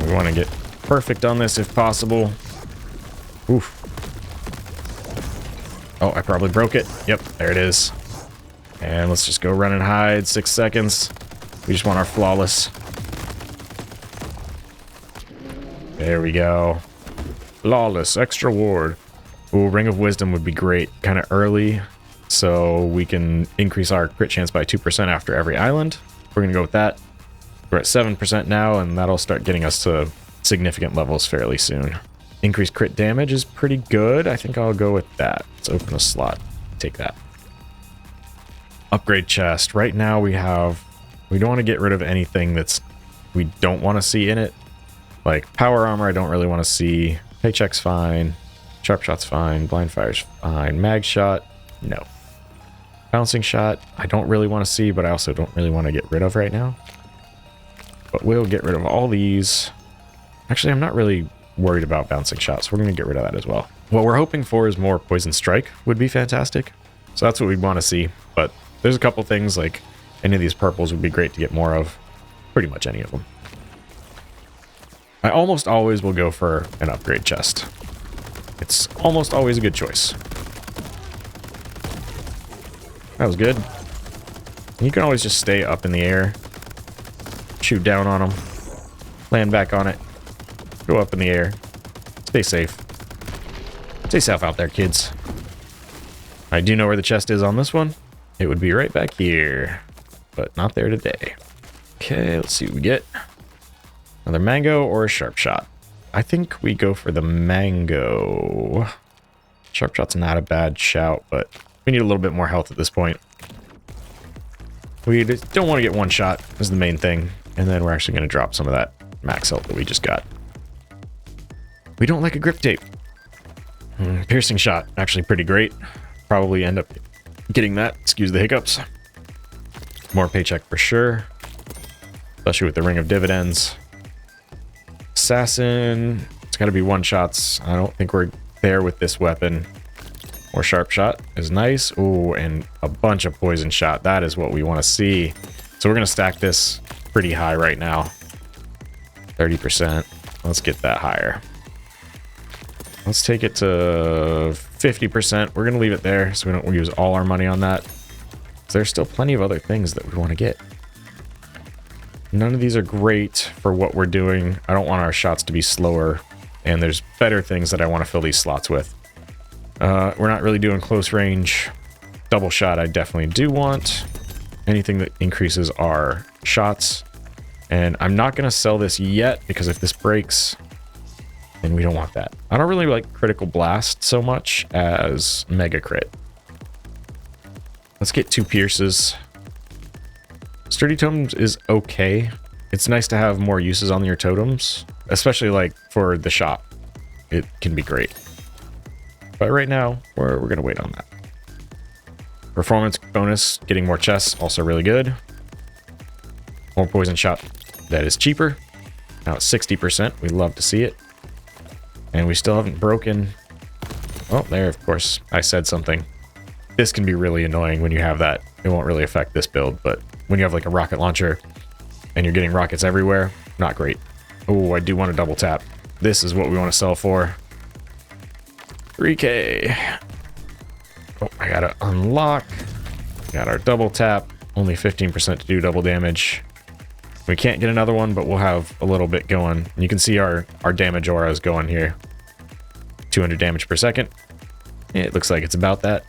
We want to get perfect on this if possible. Oof. Oh, I probably broke it. Yep, there it is. And let's just go run and hide. 6 seconds. We just want our flawless. There we go. Flawless, extra ward. Ooh, Ring of Wisdom would be great. Kind of early, so we can increase our crit chance by 2% after every island. We're going to go with that. We're at 7% now, and that'll start getting us to significant levels fairly soon. Increased crit damage is pretty good. I think I'll go with that. Let's open a slot. Take that. Upgrade chest. Right now we don't want to get rid of anything we don't want to see in it. Like power armor, I don't really want to see. Paycheck's fine. Sharp shot's fine. Blind fire's fine. Mag shot, no. Bouncing shot, I don't really want to see, but I also don't really want to get rid of right now. But we'll get rid of all these. Actually, I'm not really worried about bouncing shots. We're going to get rid of that as well. What we're hoping for is more poison strike would be fantastic. So that's what we'd want to see. But there's a couple things like any of these purples would be great to get more of. Pretty much any of them. I almost always will go for an upgrade chest. It's almost always a good choice. That was good. You can always just stay up in the air. Shoot down on them. Land back on it. Go up in the air. Stay safe. Stay safe out there, kids. I do know where the chest is on this one. It would be right back here. But not there today. Okay, let's see what we get. Another mango or a sharp shot. I think we go for the mango. Sharp shot's not a bad shout, but we need a little bit more health at this point. We just don't want to get one shot is the main thing. And then we're actually going to drop some of that max health that we just got. We don't like a grip tape. Piercing shot, actually pretty great. Probably end up getting that. Excuse the hiccups. More paycheck for sure. Especially with the Ring of Dividends. Assassin. It's got to be one shots. I don't think we're there with this weapon. More sharp shot is nice. Ooh, and a bunch of poison shot. That is what we want to see. So we're going to stack this pretty high right now. 30%. Let's get that higher. Let's take it to 50%. We're going to leave it there so we don't use all our money on that. There's still plenty of other things that we want to get. None of these are great for what we're doing. I don't want our shots to be slower. And there's better things that I want to fill these slots with. We're not really doing close range. Double shot I definitely do want. Anything that increases our shots. And I'm not going to sell this yet because if this breaks, then we don't want that. I don't really like critical blast so much as mega crit. Let's get 2 pierces. Sturdy totems is okay. It's nice to have more uses on your totems, especially like for the shop. It can be great. But right now, we're going to wait on that. Performance bonus, getting more chests, also really good. More poison shot, that is cheaper. Now it's 60%. We love to see it. And we still haven't broken. Oh, there, of course, I said something. This can be really annoying when you have that. It won't really affect this build, but when you have like a rocket launcher and you're getting rockets everywhere, not great. Oh, I do want to double tap. This is what we want to sell for. 3K. Oh, I gotta unlock. Got our double tap. Only 15% to do double damage. We can't get another one, but we'll have a little bit going. You can see our damage aura is going here. 200 damage per second. It looks like it's about that.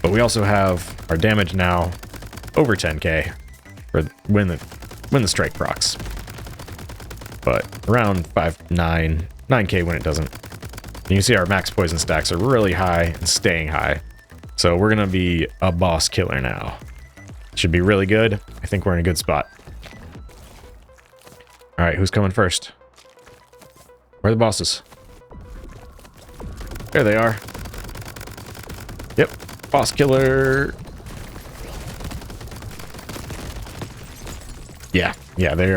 But we also have our damage now over 10k for when the strike procs. But around 9k when it doesn't. You can see our max poison stacks are really high and staying high. So we're gonna be a boss killer now. Should be really good. I think we're in a good spot. All right, who's coming first? Where are the bosses? There they are. Yep, boss killer. Yeah, they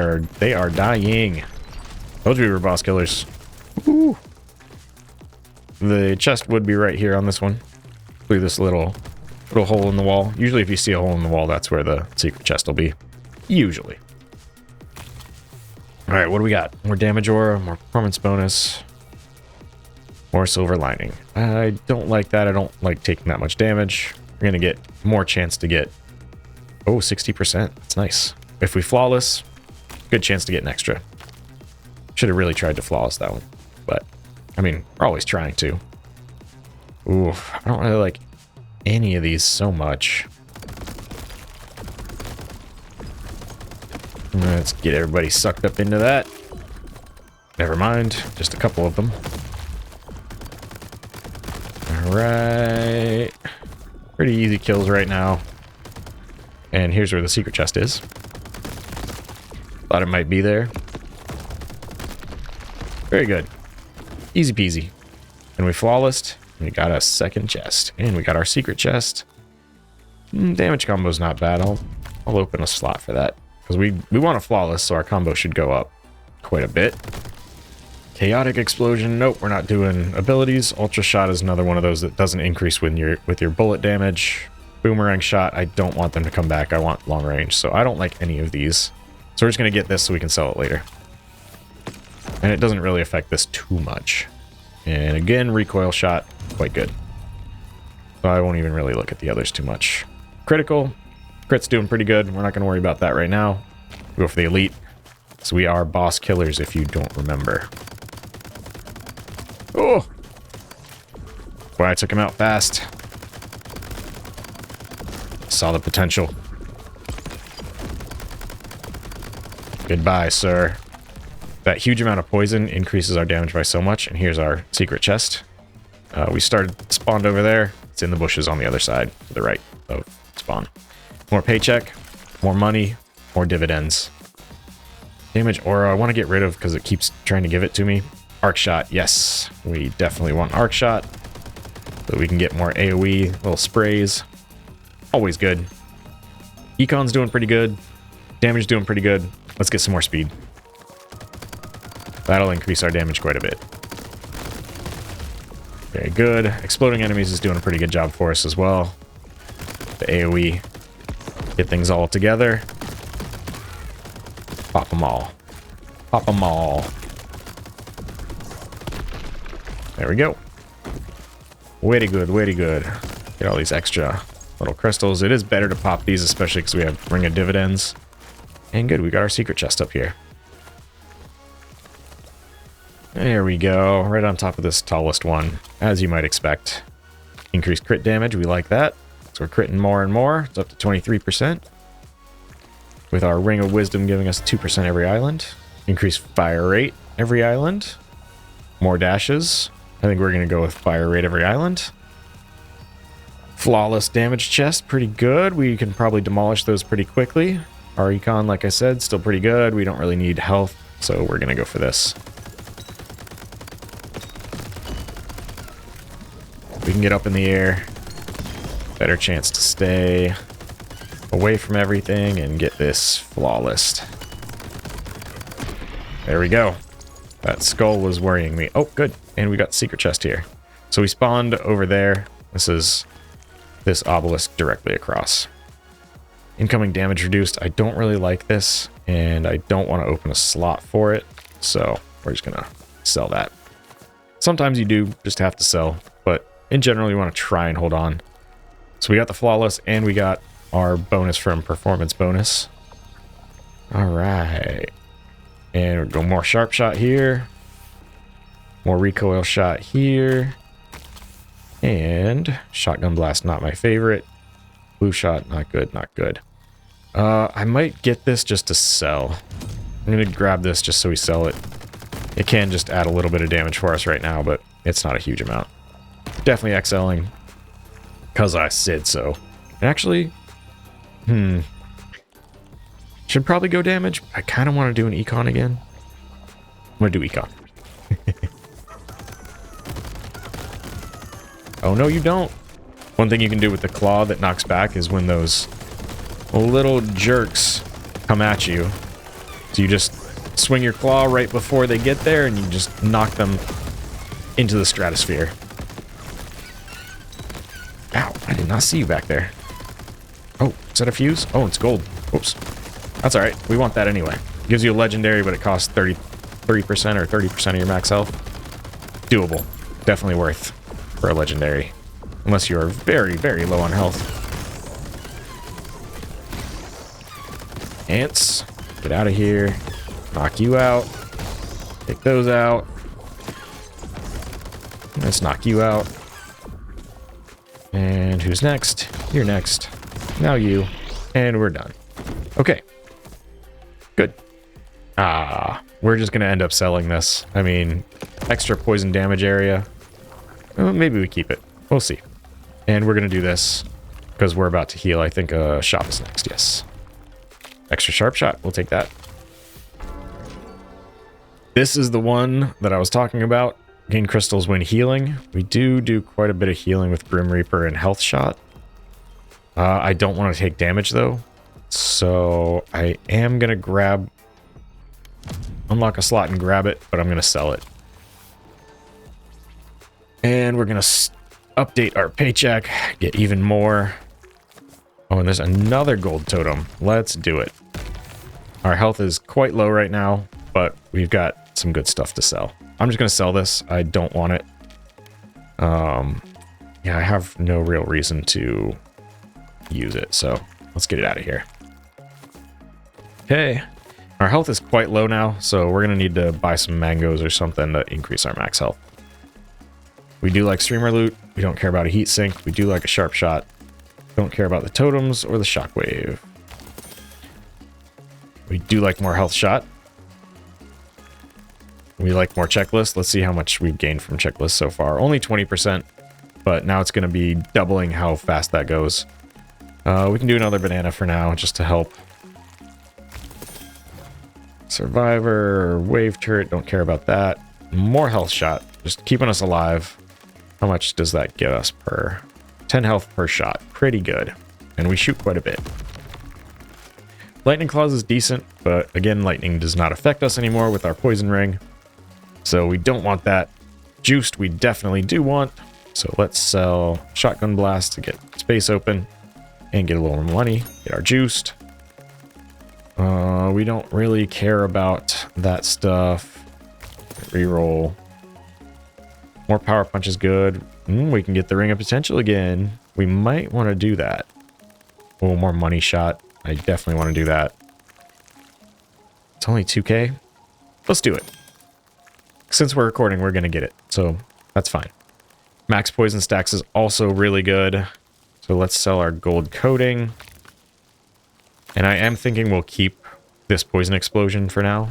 are dying. Told you we were boss killers. Ooh. The chest would be right here on this one. Through this little hole in the wall. Usually if you see a hole in the wall, that's where the secret chest will be. Usually. Alright, what do we got? More damage aura, more performance bonus, more silver lining. I don't like that. I don't like taking that much damage. We're going to get more chance to get... Oh, 60%. That's nice. If we flawless, good chance to get an extra. Should have really tried to flawless that one. But, I mean, we're always trying to. Ooh, I don't really like any of these so much. Let's get everybody sucked up into that. Never mind, just a couple of them. Alright. Pretty easy kills right now. And here's where the secret chest is. Thought it might be there. Very good. Easy peasy. And we flawlessed. We got a second chest. And we got our secret chest. Damage combo's not bad. I'll open a slot for that. Because we want a flawless, so our combo should go up quite a bit. Chaotic explosion. Nope, we're not doing abilities. Ultra shot is another one of those that doesn't increase with your bullet damage. Boomerang shot. I don't want them to come back. I want long range. So I don't like any of these. So we're just going to get this so we can sell it later. And it doesn't really affect this too much. And again, recoil shot. Quite good. So I won't even really look at the others too much. Critical. Crit's doing pretty good. We're not going to worry about that right now. We'll go for the elite. So we are boss killers if you don't remember. Oh! Boy, I took him out fast. Saw the potential. Goodbye, sir. That huge amount of poison increases our damage by so much. And here's our secret chest. We spawned over there. It's in the bushes on the other side, to the right of spawn. More paycheck, more money, more dividends. Damage aura, I want to get rid of because it keeps trying to give it to me. Arc shot, yes. We definitely want arc shot. So we can get more AoE, little sprays. Always good. Econ's doing pretty good. Damage doing pretty good. Let's get some more speed. That'll increase our damage quite a bit. Very good. Exploding enemies is doing a pretty good job for us as well. The AoE. Get things all together. Pop them all. Pop them all. There we go. Way good, way good. Get all these extra little crystals. It is better to pop these, especially because we have Ring of Dividends. And good, we got our secret chest up here. There we go. Right on top of this tallest one, as you might expect. Increased crit damage, we like that. So we're critting more and more. It's up to 23%. With our Ring of Wisdom giving us 2% every island. Increased fire rate every island. More dashes. I think we're going to go with fire rate every island. Flawless damage chest, pretty good. We can probably demolish those pretty quickly. Our econ, like I said, still pretty good. We don't really need health, so we're going to go for this. We can get up in the air. Better chance to stay away from everything and get this flawless. There we go. That skull was worrying me. Oh, good. And we got the secret chest here. So we spawned over there. This is this obelisk directly across. Incoming damage reduced. I don't really like this, and I don't want to open a slot for it. So we're just going to sell that. Sometimes you do just have to sell, but in general, you want to try and hold on. So we got the flawless, and we got our bonus from performance bonus. All right. And we'll go more sharp shot here. More recoil shot here. And shotgun blast, not my favorite. Blue shot, not good, not good. I might get this just to sell. I'm going to grab this just so we sell it. It can just add a little bit of damage for us right now, but it's not a huge amount. Definitely XLing. Because I said so. And actually, should probably go damage. I kind of want to do an econ again. I'm gonna do econ. Oh, no, you don't. One thing you can do with the claw that knocks back is when those little jerks come at you. So you just swing your claw right before they get there, and you just knock them into the stratosphere. Ow, I did not see you back there. Oh, is that a fuse? Oh, it's gold. Oops. That's alright. We want that anyway. Gives you a legendary, but it costs 30% or 30% of your max health. Doable. Definitely worth for a legendary. Unless you are very, very low on health. Ants, get out of here. Knock you out. Take those out. Let's knock you out. And who's next? You're next. Now you. And we're done. Okay. Good. We're just going to end up selling this. I mean, extra poison damage area. Well, maybe we keep it. We'll see. And we're going to do this because we're about to heal. I think shop is next. Yes. Extra sharp shot. We'll take that. This is the one that I was talking about. Gain crystals when healing. We do quite a bit of healing with Grim Reaper and health shot. I don't want to take damage though. So I am going to unlock a slot and grab it, but I'm going to sell it. And we're going to update our paycheck, get even more. Oh, and there's another gold totem. Let's do it. Our health is quite low right now, but we've got some good stuff to sell. I'm just going to sell this. I don't want it. Yeah, I have no real reason to use it, so let's get it out of here. Okay. Our health is quite low now, so we're going to need to buy some mangoes or something to increase our max health. We do like streamer loot. We don't care about a heat sink. We do like a sharp shot. Don't care about the totems or the shockwave. We do like more health shot. We like more checklist. Let's see how much we've gained from checklist so far. Only 20%, but now it's going to be doubling how fast that goes. We can do another banana for now, just to help. Survivor, wave turret, don't care about that. More health shot, just keeping us alive. How much does that get us per? 10 health per shot, pretty good. And we shoot quite a bit. Lightning claws is decent, but again, lightning does not affect us anymore with our poison ring. So we don't want that. Juiced we definitely do want. So let's sell shotgun blast to get space open and get a little more money. Get our juiced. We don't really care about that stuff. Reroll. More power punch is good. We can get the ring of potential again. We might want to do that. Oh, more money shot. I definitely want to do that. It's only 2k. Let's do it. Since we're recording, we're going to get it. So that's fine. Max poison stacks is also really good. So let's sell our gold coating. And I am thinking we'll keep this poison explosion for now.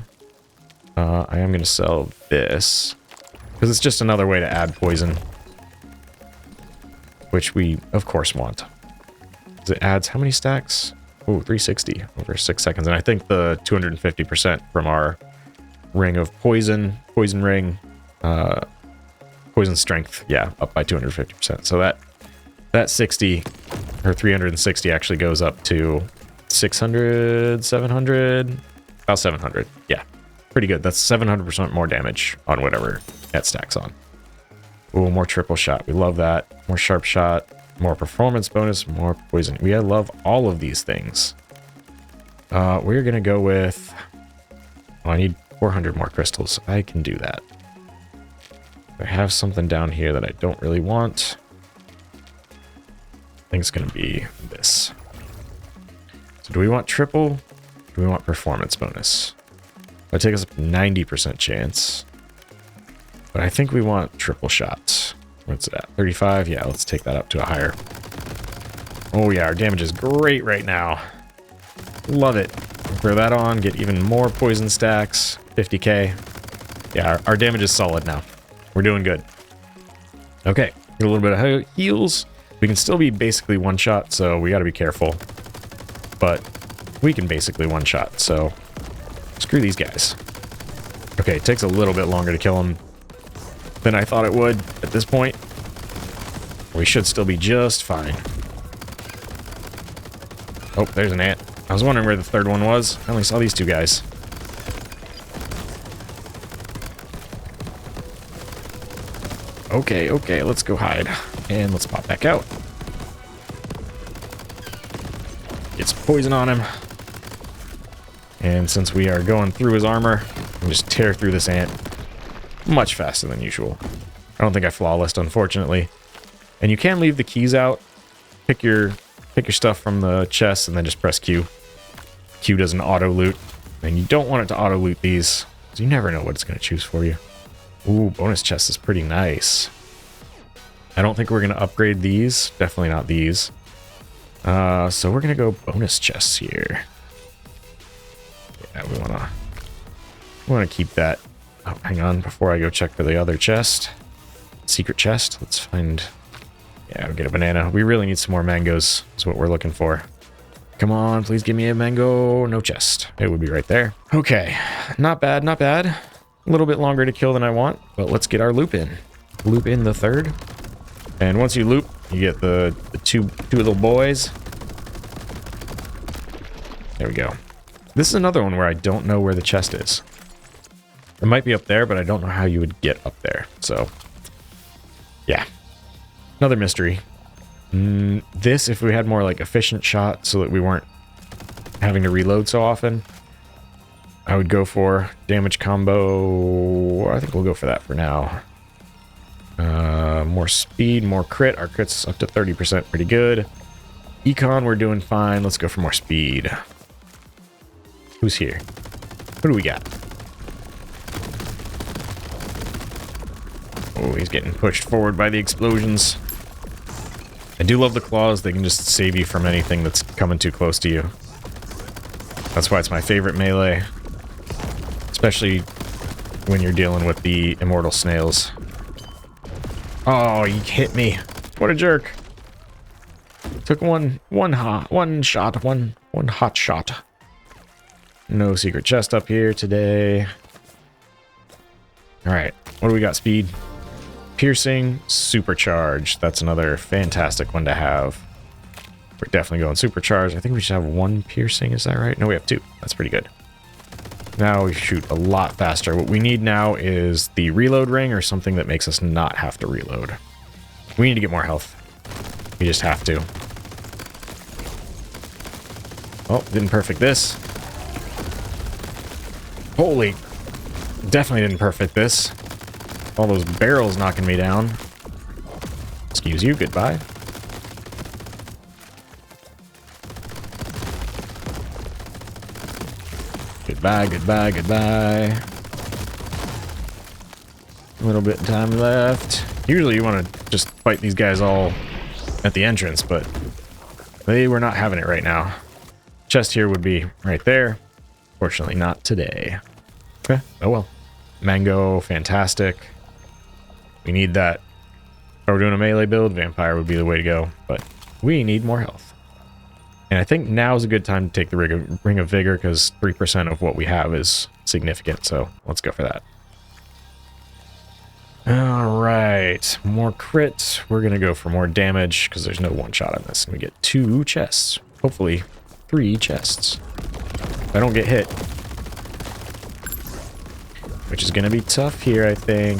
I am going to sell this. Because it's just another way to add poison. Which we, of course, want. It adds how many stacks? Oh, 360 over 6 seconds. And I think the 250% from our ring of poison ring, poison strength, yeah, up by 250%. So that 60 or 360 actually goes up to 600, 700, about 700. Yeah, pretty good. That's 700% more damage on whatever that stacks on. Oh, more triple shot. We love that. More sharp shot. More performance bonus, more poison. We love all of these things. We're going to go with... Oh, I need 400 more crystals. I can do that. I have something down here that I don't really want. I think it's going to be this. So do we want triple? Do we want performance bonus? That'll take us up 90% chance. But I think we want triple shots. What's it at? 35? Yeah, let's take that up to a higher. Oh yeah, our damage is great right now. Love it. Throw that on, get even more poison stacks. 50k. Yeah, our damage is solid now. We're doing good. Okay, get a little bit of heals. We can still be basically one shot, so we got to be careful. But we can basically one shot, so screw these guys. Okay, it takes a little bit longer to kill him than I thought it would at this point. We should still be just fine. Oh, there's an ant. I was wondering where the third one was. I only saw these two guys. Okay, okay, let's go hide. And let's pop back out. Get some poison on him. And since we are going through his armor, we can just tear through this ant much faster than usual. I don't think I flawlessed, unfortunately. And you can leave the keys out. Pick your stuff from the chest and then just press Q. Q does an auto loot. And you don't want it to auto loot these, because you never know what it's going to choose for you. Ooh, bonus chest is pretty nice. I don't think we're going to upgrade these. Definitely not these. So we're going to go bonus chests here. Yeah, we want to keep that. Oh, hang on, before I go check for the other chest. Secret chest. Let's find... Yeah, we'll get a banana. We really need some more mangoes, is what we're looking for. Come on, please give me a mango. No chest. It would be right there. Okay, not bad, not bad. A little bit longer to kill than I want, but let's get our loop in. Loop in the third. And once you loop, you get the two little boys. There we go. This is another one where I don't know where the chest is. It might be up there, but I don't know how you would get up there. So, yeah. Another mystery. This, if we had more like efficient shot so that we weren't having to reload so often, I would go for damage combo. I think we'll go for that for now. More speed, more crit. Our crit's up to 30%, pretty good. Econ, we're doing fine. Let's go for more speed. Who's here? Who do we got? Oh, he's getting pushed forward by the explosions. I do love the claws. They can just save you from anything that's coming too close to you. That's why it's my favorite melee. Especially when you're dealing with the immortal snails. Oh, he hit me. What a jerk. Took one hot shot. No secret chest up here today. Alright, what do we got? Speed. Piercing, supercharged. That's another fantastic one to have. We're definitely going supercharged. I think we should have one piercing, is that right? No, we have two. That's pretty good. Now we shoot a lot faster. What we need now is the reload ring or something that makes us not have to reload. We need to get more health. We just have to. Oh, didn't perfect this. Holy. Definitely didn't perfect this. All those barrels knocking me down. Excuse you, goodbye. Goodbye, goodbye, goodbye. A little bit of time left. Usually you want to just fight these guys all at the entrance, but they were not having it right now. Chest here would be right there. Fortunately, not today. Okay, oh well. Mango, fantastic. We need that. If we're doing a melee build, vampire would be the way to go, but we need more health. And I think now is a good time to take the Ring of Vigor, because 3% of what we have is significant, so let's go for that. Alright, more crit. We're going to go for more damage, because there's no one shot on this. And we get 2 chests. Hopefully, 3 chests. If I don't get hit. Which is going to be tough here, I think.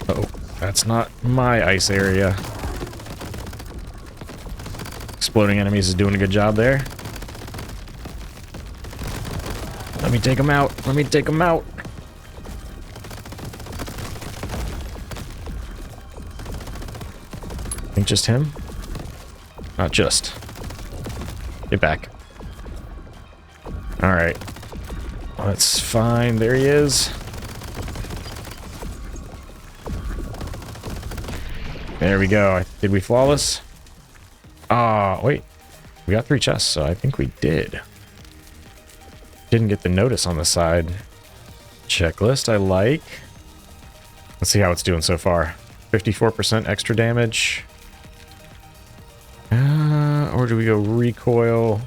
Uh-oh, that's not my ice area. Exploding enemies is doing a good job there. Let me take them out. Let me take them out. I think just him? Not just. Get back. Alright. That's fine. There he is. There we go. Did we flawless? Ah, wait. We got 3 chests, so I think we did. Didn't get the notice on the side. Checklist, I like. Let's see how it's doing so far. 54% extra damage. Or do we go recoil?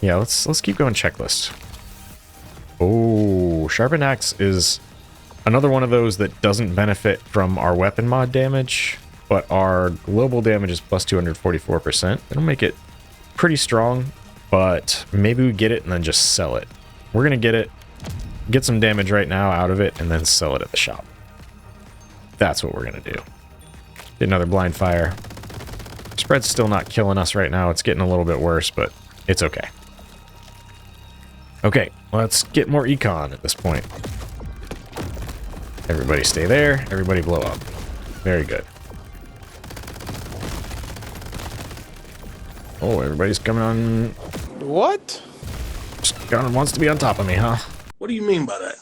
Yeah, let's keep going checklist. Oh, Sharpened Axe is another one of those that doesn't benefit from our weapon mod damage, but our global damage is plus 244%. It'll make it pretty strong, but maybe we get it and then just sell it. We're going to get it, get some damage right now out of it, and then sell it at the shop. That's what we're going to do. Get another blind fire. Spread's still not killing us right now. It's getting a little bit worse, but it's okay. Okay, let's get more econ at this point. Everybody stay there. Everybody blow up. Very good. Oh, everybody's coming on. What? Just wants to be on top of me, huh? What do you mean by that?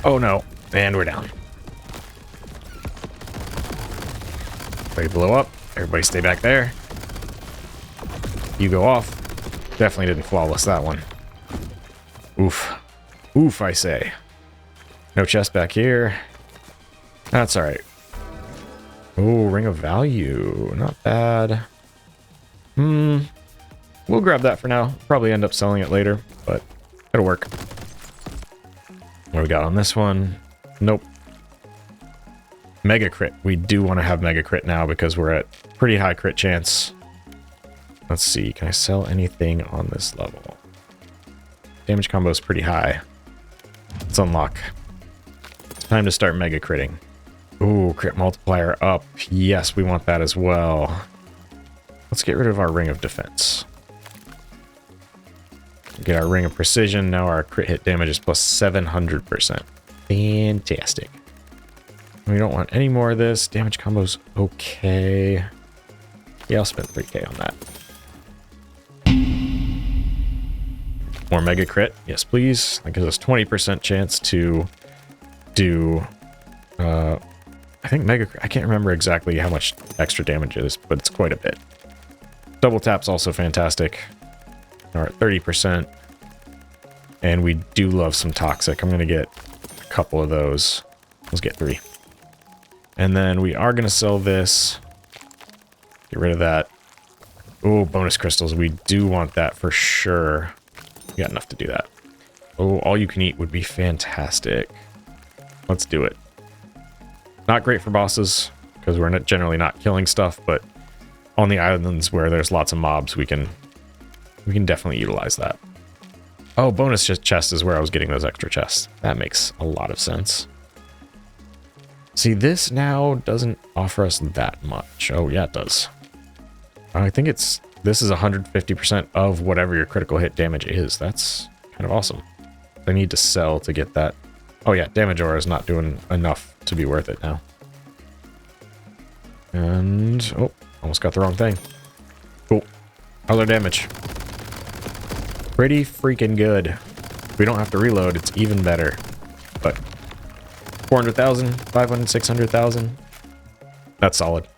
Oh no. And we're down. Everybody blow up. Everybody stay back there. You go off. Definitely didn't flawless that one. Oof. Oof, I say. No chest back here. That's alright. Oh, Ring of Value. Not bad. We'll grab that for now. Probably end up selling it later, but it'll work. What do we got on this one? Nope. Mega crit. We do want to have mega crit now because we're at pretty high crit chance. Let's see. Can I sell anything on this level? Damage combo is pretty high. Let's unlock. It's time to start mega critting. Ooh, crit multiplier up. Yes, we want that as well. Let's get rid of our Ring of Defense. Get our Ring of Precision. Now our crit hit damage is plus 700%. Fantastic. We don't want any more of this. Damage combo's okay. Yeah, I'll spend 3k on that. More mega crit. Yes, please. That gives us 20% chance to do... I think mega crit. I can't remember exactly how much extra damage it is, but it's quite a bit. Double tap's also fantastic. All right, 30%. And we do love some toxic. I'm going to get a couple of those. Let's get 3. And then we are going to sell this. Get rid of that. Oh, bonus crystals. We do want that for sure. We got enough to do that. Oh, all you can eat would be fantastic. Let's do it. Not great for bosses, because we're generally not killing stuff, but on the islands where there's lots of mobs, we can definitely utilize that. Oh, bonus chest is where I was getting those extra chests. That makes a lot of sense. See, this now doesn't offer us that much. Oh, yeah, it does. I think this is 150% of whatever your critical hit damage is. That's kind of awesome. I need to sell to get that. Oh, yeah, damage aura is not doing enough to be worth it now. And, oh, almost got the wrong thing. Cool. Other damage. Pretty freaking good. If we don't have to reload, it's even better. But 400,000, 500, 600,000. That's solid.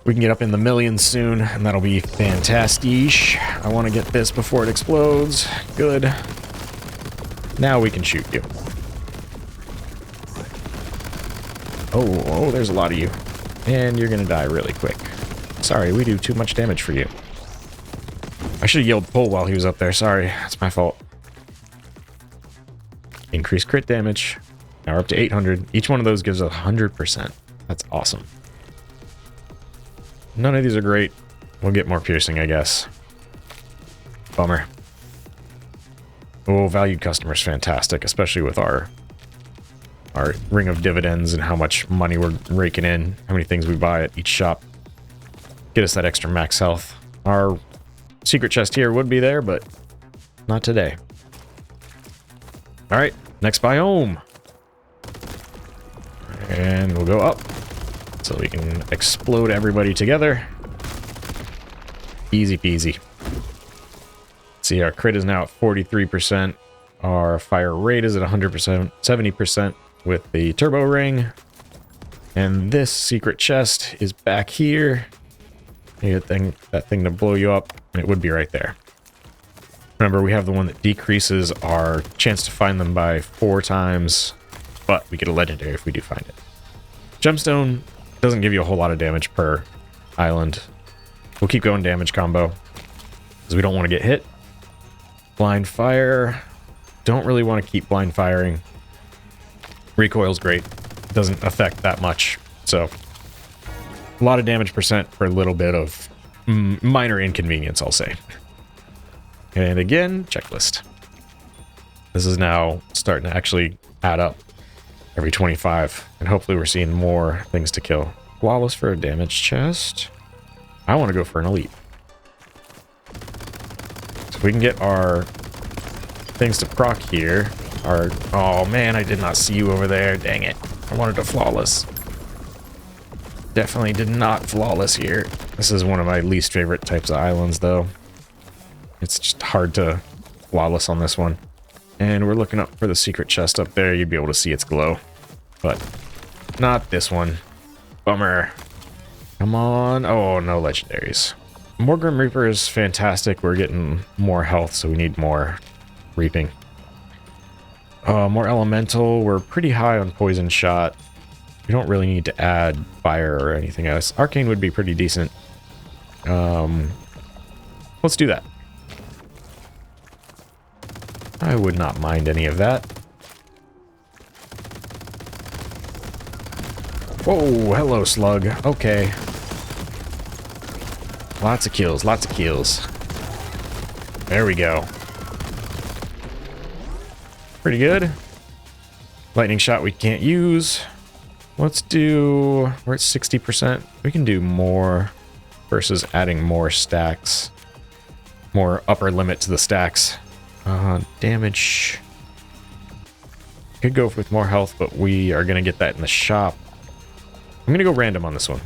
We can get up in the millions soon, and that'll be fantastic. I want to get this before it explodes. Good. Now we can shoot you. Oh, there's a lot of you. And you're gonna die really quick. Sorry, we do too much damage for you. I should have yelled pull while he was up there. Sorry, that's my fault. Increased crit damage. Now we're up to 800. Each one of those gives 100%. That's awesome. None of these are great. We'll get more piercing, I guess. Bummer. Oh, valued customer's fantastic, especially with our ring of dividends and how much money we're raking in, how many things we buy at each shop. Get us that extra max health. Our secret chest here would be there, but not today. All right, next biome. And we'll go up so we can explode everybody together. Easy peasy. See, our crit is now at 43%. Our fire rate is at 100%, 70% with the turbo ring. And this secret chest is back here. You get that thing to blow you up, and it would be right there. Remember, we have the one that decreases our chance to find them by 4 times, but we get a legendary if we do find it. Gemstone doesn't give you a whole lot of damage per island. We'll keep going damage combo, because we don't want to get hit. Blind fire. Don't really want to keep blind firing. Recoil's great. Doesn't affect that much. So, a lot of damage percent for a little bit of minor inconvenience, I'll say. And again, checklist. This is now starting to actually add up every 25. And hopefully we're seeing more things to kill. Flawless for a damage chest. I want to go for an elite. So we can get our things to proc here. Oh man, I did not see you over there. Dang it. I wanted to flawless. Definitely did not flawless here. This is one of my least favorite types of islands, though. It's just hard to flawless on this one. And we're looking up for the secret chest up there. You'd be able to see its glow. But not this one. Bummer. Come on. Oh, no legendaries. More Grim Reaper is fantastic. We're getting more health, so we need more reaping. More elemental. We're pretty high on poison shot. We don't really need to add fire or anything else. Arcane would be pretty decent. Let's do that. I would not mind any of that. Whoa, hello, slug. Okay. Lots of kills, lots of kills. There we go. Pretty good. Lightning shot we can't use. Let's do... We're at 60%. We can do more versus adding more stacks. More upper limit to the stacks. Damage. Could go with more health, but we are going to get that in the shop. I'm going to go random on this one.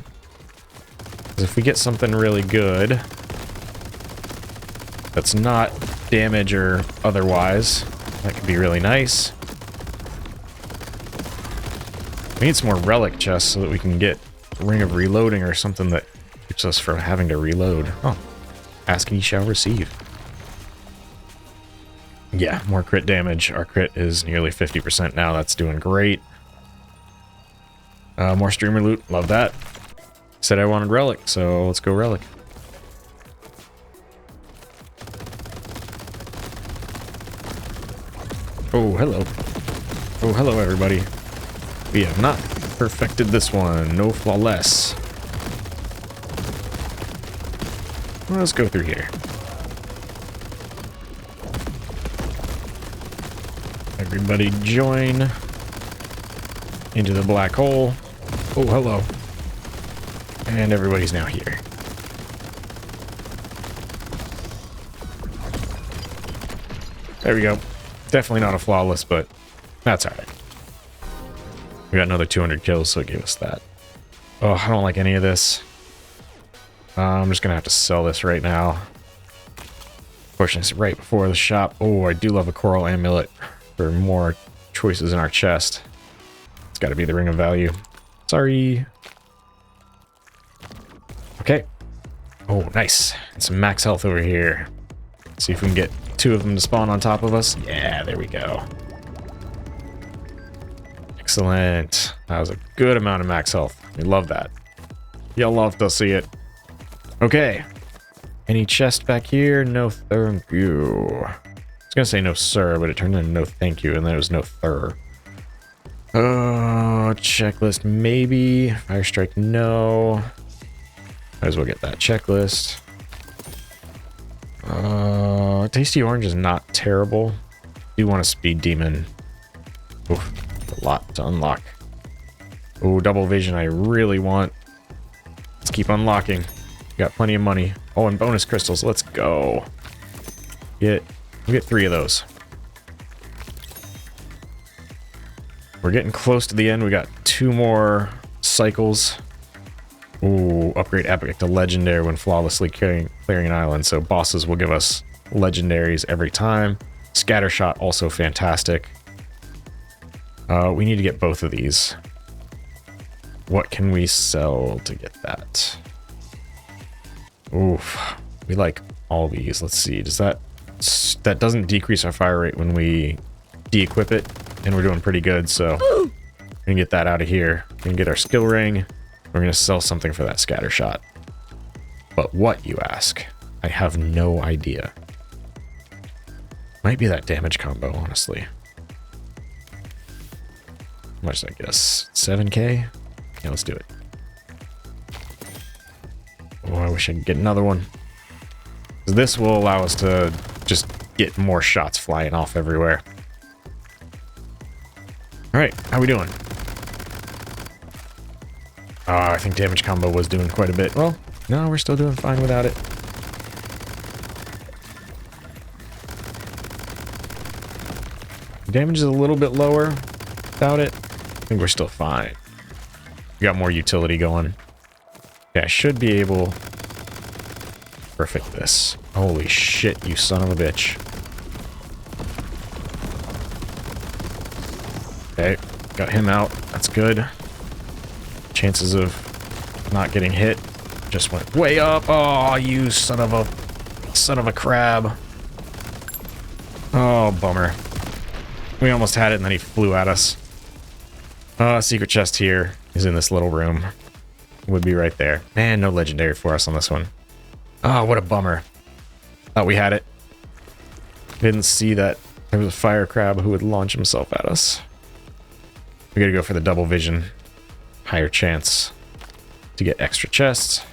Because if we get something really good that's not damage or otherwise, that could be really nice. We need some more relic chests so that we can get Ring of Reloading or something that keeps us from having to reload. Oh, ask and ye shall receive. Yeah, more crit damage. Our crit is nearly 50% now. That's doing great. More streamer loot. Love that. Said I wanted relic, so let's go relic. Oh, hello. Oh, hello, everybody. We have not perfected this one. No flawless. Well, let's go through here. Everybody join into the black hole. Oh, hello. And everybody's now here. There we go. Definitely not a flawless, but that's alright. We got another 200 kills, so it gave us that. Oh, I don't like any of this. I'm just gonna have to sell this right now. Pushing this right before the shop. Oh, I do love a coral amulet for more choices in our chest. It's got to be the Ring of Value. Sorry. Okay. Oh, nice. And some max health over here. See if we can get 2 of them to spawn on top of us. Yeah, there we go. Excellent. That was a good amount of max health. We love that. You'll love to see it. Okay. Any chest back here? No thank you. I was gonna say no sir, but it turned into no thank you, and then it was no thir. Checklist maybe. Fire strike no. Might as well get that checklist. Tasty orange is not terrible. Do want a speed demon. Oof, a lot to unlock. Oh, double vision I really want. Let's keep unlocking. Got plenty of money. Oh, and bonus crystals. Let's go. We get 3 of those. We're getting close to the end. We got 2 more cycles. Ooh, upgrade epic to legendary when flawlessly clearing an island. So bosses will give us legendaries every time. Scattershot also fantastic. We need to get both of these. What can we sell to get that? Oof, we like all these. Let's see. Does that doesn't decrease our fire rate when we de-equip it, and we're doing pretty good. So we're gonna get that out of here. We're gonna get our skill ring. We're gonna sell something for that scatter shot. But what, you ask? I have no idea. Might be that damage combo, honestly. How much did I guess? 7k? Yeah, let's do it. Oh, I wish I could get another one. This will allow us to just get more shots flying off everywhere. Alright, how we doing? I think damage combo was doing quite a bit. Well, no, we're still doing fine without it. Damage is a little bit lower without it. I think we're still fine. We got more utility going. Yeah, I should be able... Perfect this. Holy shit, you son of a bitch. Okay, got him out. That's good. Chances of not getting hit just went way up. Oh, you son of a crab. Oh, bummer. We almost had it and then he flew at us. Secret chest here is in this little room. Would be right there. Man, no legendary for us on this one. Oh, what a bummer. Thought we had it. Didn't see that there was a fire crab who would launch himself at us. We gotta go for the double vision. Higher chance to get extra chests.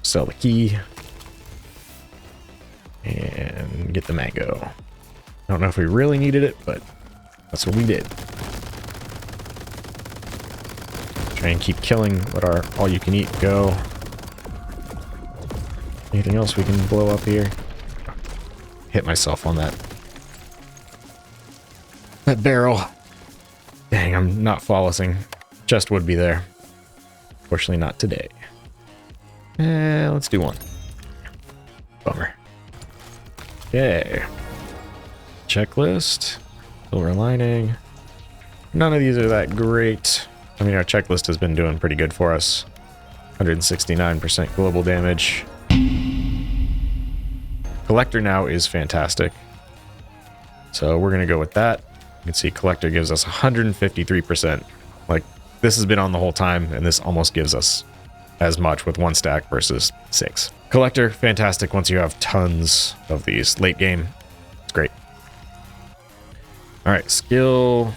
Sell the key. And get the mango. I don't know if we really needed it, but that's what we did. Try and keep killing what our all-you-can-eat go. Anything else we can blow up here? Hit myself on that barrel. Dang, I'm not flawlessing. Chest would be there. Fortunately, not today. Let's do one. Bummer. Okay. Checklist. Silver lining. None of these are that great. I mean, our checklist has been doing pretty good for us. 169% global damage. Collector now is fantastic. So we're going to go with that. You can see Collector gives us 153%. Like, this has been on the whole time, and this almost gives us as much with one stack versus 6. Collector, fantastic once you have tons of these. Late game, it's great. Alright, skill.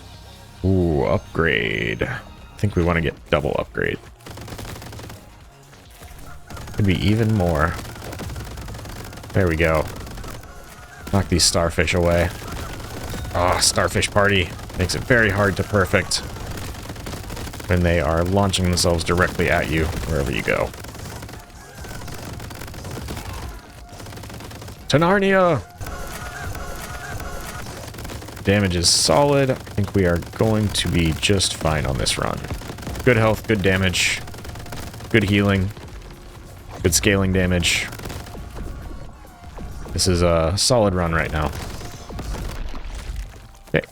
Ooh, upgrade. I think we want to get double upgrade. Could be even more. There we go. Knock these starfish away. Ah, starfish party. Makes it very hard to perfect when they are launching themselves directly at you wherever you go. To Narnia! Damage is solid. I think we are going to be just fine on this run. Good health, good damage, good healing, good scaling damage. This is a solid run right now. Okay.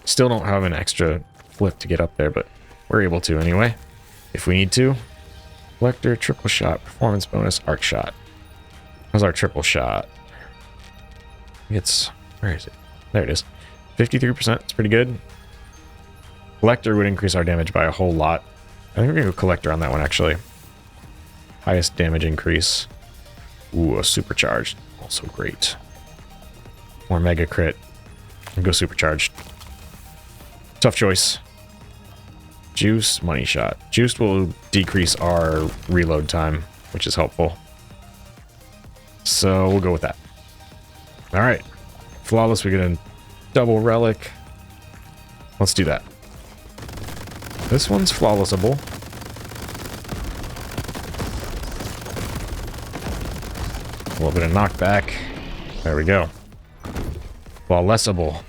Still don't have an extra flip to get up there, but we're able to anyway, if we need to. Collector, triple shot, performance bonus, arc shot. How's our triple shot? It's, where is it? There it is. 53%, it's pretty good. Collector would increase our damage by a whole lot. I think we're gonna go Collector on that one, actually. Highest damage increase. Ooh, a supercharged. Also great. More mega crit. Go supercharged. Tough choice. Juice, money shot. Juice will decrease our reload time, which is helpful. So we'll go with that. Alright. Flawless, we get a double relic. Let's do that. This one's flawlessable. A little bit of knockback. There we go. Flawlessable.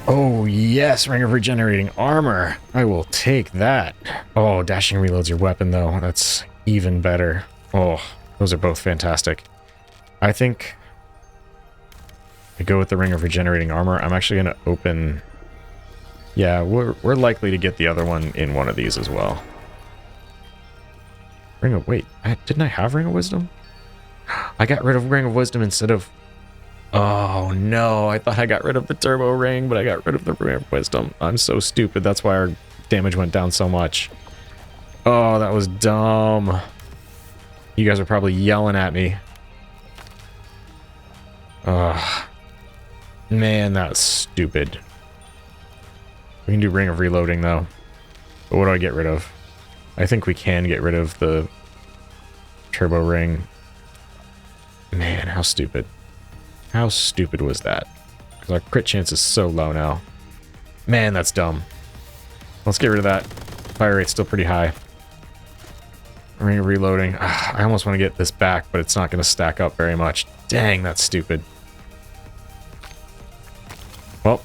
Oh, yes. Ring of Regenerating Armor. I will take that. Oh, dashing reloads your weapon, though. That's even better. Oh, those are both fantastic. I think I go with the Ring of Regenerating Armor. I'm actually going to open... Yeah, we're likely to get the other one in one of these as well. Ring of... Wait, didn't I have Ring of Wisdom? I got rid of Ring of Wisdom instead of... Oh, no. I thought I got rid of the Turbo Ring, but I got rid of the Ring of Wisdom. I'm so stupid. That's why our damage went down so much. Oh, that was dumb. You guys are probably yelling at me. Ugh. Man, that's stupid. We can do Ring of Reloading, though. But what do I get rid of? I think we can get rid of the Turbo Ring. Man, how stupid. How stupid was that? Because our crit chance is so low now. Man, that's dumb. Let's get rid of that. Fire rate's still pretty high. Ring of Reloading. I almost want to get this back, but it's not going to stack up very much. Dang, that's stupid. Well,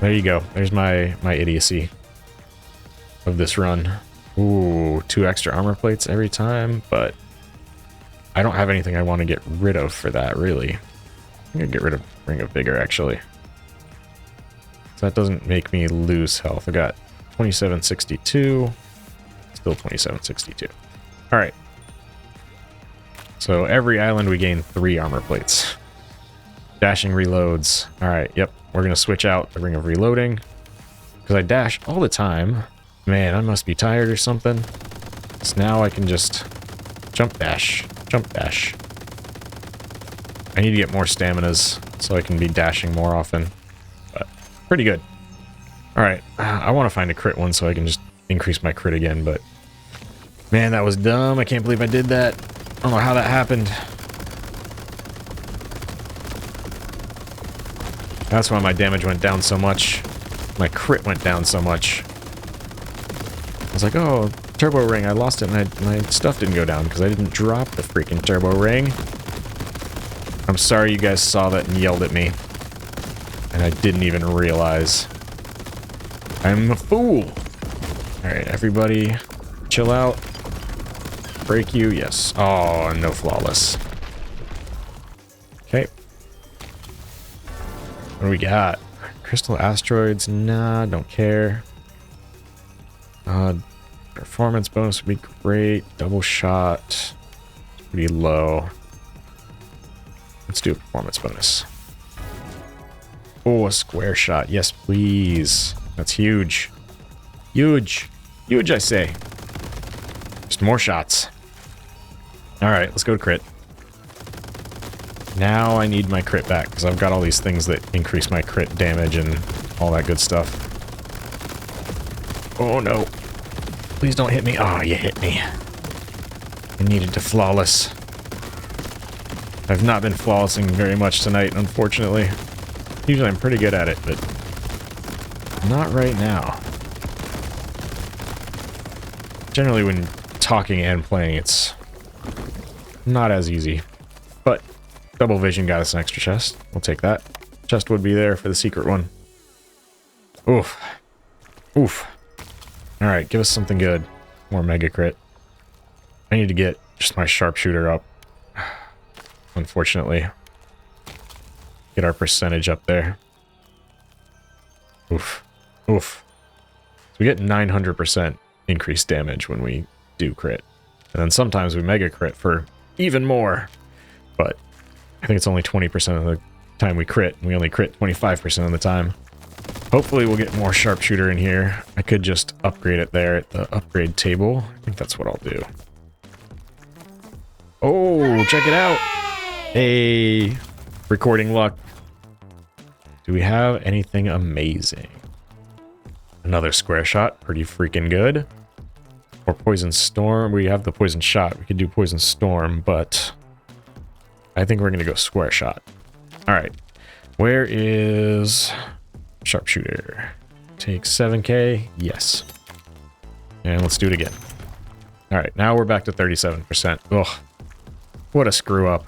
there you go. There's my idiocy of this run. Ooh, 2 extra armor plates every time, but I don't have anything I want to get rid of for that, really. I'm going to get rid of Ring of Vigor, actually. So that doesn't make me lose health. I got 2762. Still 2762. Alright. So every island we gain 3 armor plates. Dashing reloads. Alright, yep. We're going to switch out the Ring of Reloading. Because I dash all the time. Man, I must be tired or something. So now I can just jump dash. Jump dash. I need to get more staminas so I can be dashing more often. But pretty good. Alright, I want to find a crit one so I can just increase my crit again, but man, that was dumb. I can't believe I did that. I don't know how that happened. That's why my damage went down so much. My crit went down so much. I was like, oh, Turbo Ring, I lost it and my stuff didn't go down because I didn't drop the freaking Turbo Ring. I'm sorry you guys saw that and yelled at me. And I didn't even realize. I'm a fool. Alright, everybody, chill out. Break you, yes. Oh, no flawless. Okay. What do we got? Crystal asteroids? Nah, don't care. Performance bonus would be great. Double shot. Pretty low. Let's do a performance bonus. Oh, a square shot. Yes, please. That's huge. Huge. Huge, I say. Just more shots. Alright, let's go to crit. Now I need my crit back, because I've got all these things that increase my crit damage and all that good stuff. Oh no. Please don't hit me. Oh, you hit me. I needed to flawless. I've not been flawlessing very much tonight, unfortunately. Usually I'm pretty good at it, but not right now. Generally when talking and playing, it's not as easy. But double vision got us an extra chest. We'll take that. Chest would be there for the secret one. Oof. Oof. Alright, give us something good. More mega crit. I need to get just my sharpshooter up. Unfortunately. Get our percentage up there. Oof. Oof. So we get 900% increased damage when we do crit. And then sometimes we mega crit for even more. But I think it's only 20% of the time we crit. And we only crit 25% of the time. Hopefully we'll get more sharpshooter in here. I could just upgrade it there at the upgrade table. I think that's what I'll do. Oh, check it out. Hey, recording luck. Do we have anything amazing? Another square shot, pretty freaking good. Or poison storm. We have the poison shot. We could do poison storm, but I think we're gonna go square shot. All right, where is sharpshooter? Take 7k. Yes. And let's do it again. All right, now we're back to 37%. Ugh, what a screw up.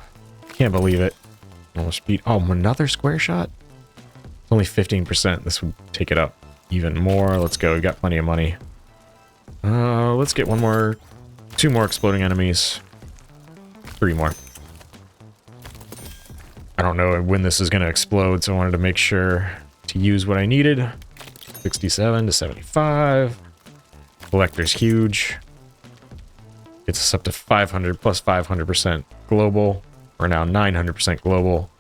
Can't believe it. Almost beat. Oh, another square shot? It's only 15%. This would take it up even more. Let's go. We've got plenty of money. Let's get one more, 2 more exploding enemies. 3 more. I don't know when this is going to explode, so I wanted to make sure to use what I needed. 67 to 75. Collector's huge. Gets us up to 500 plus 500% global. We're now 900% global.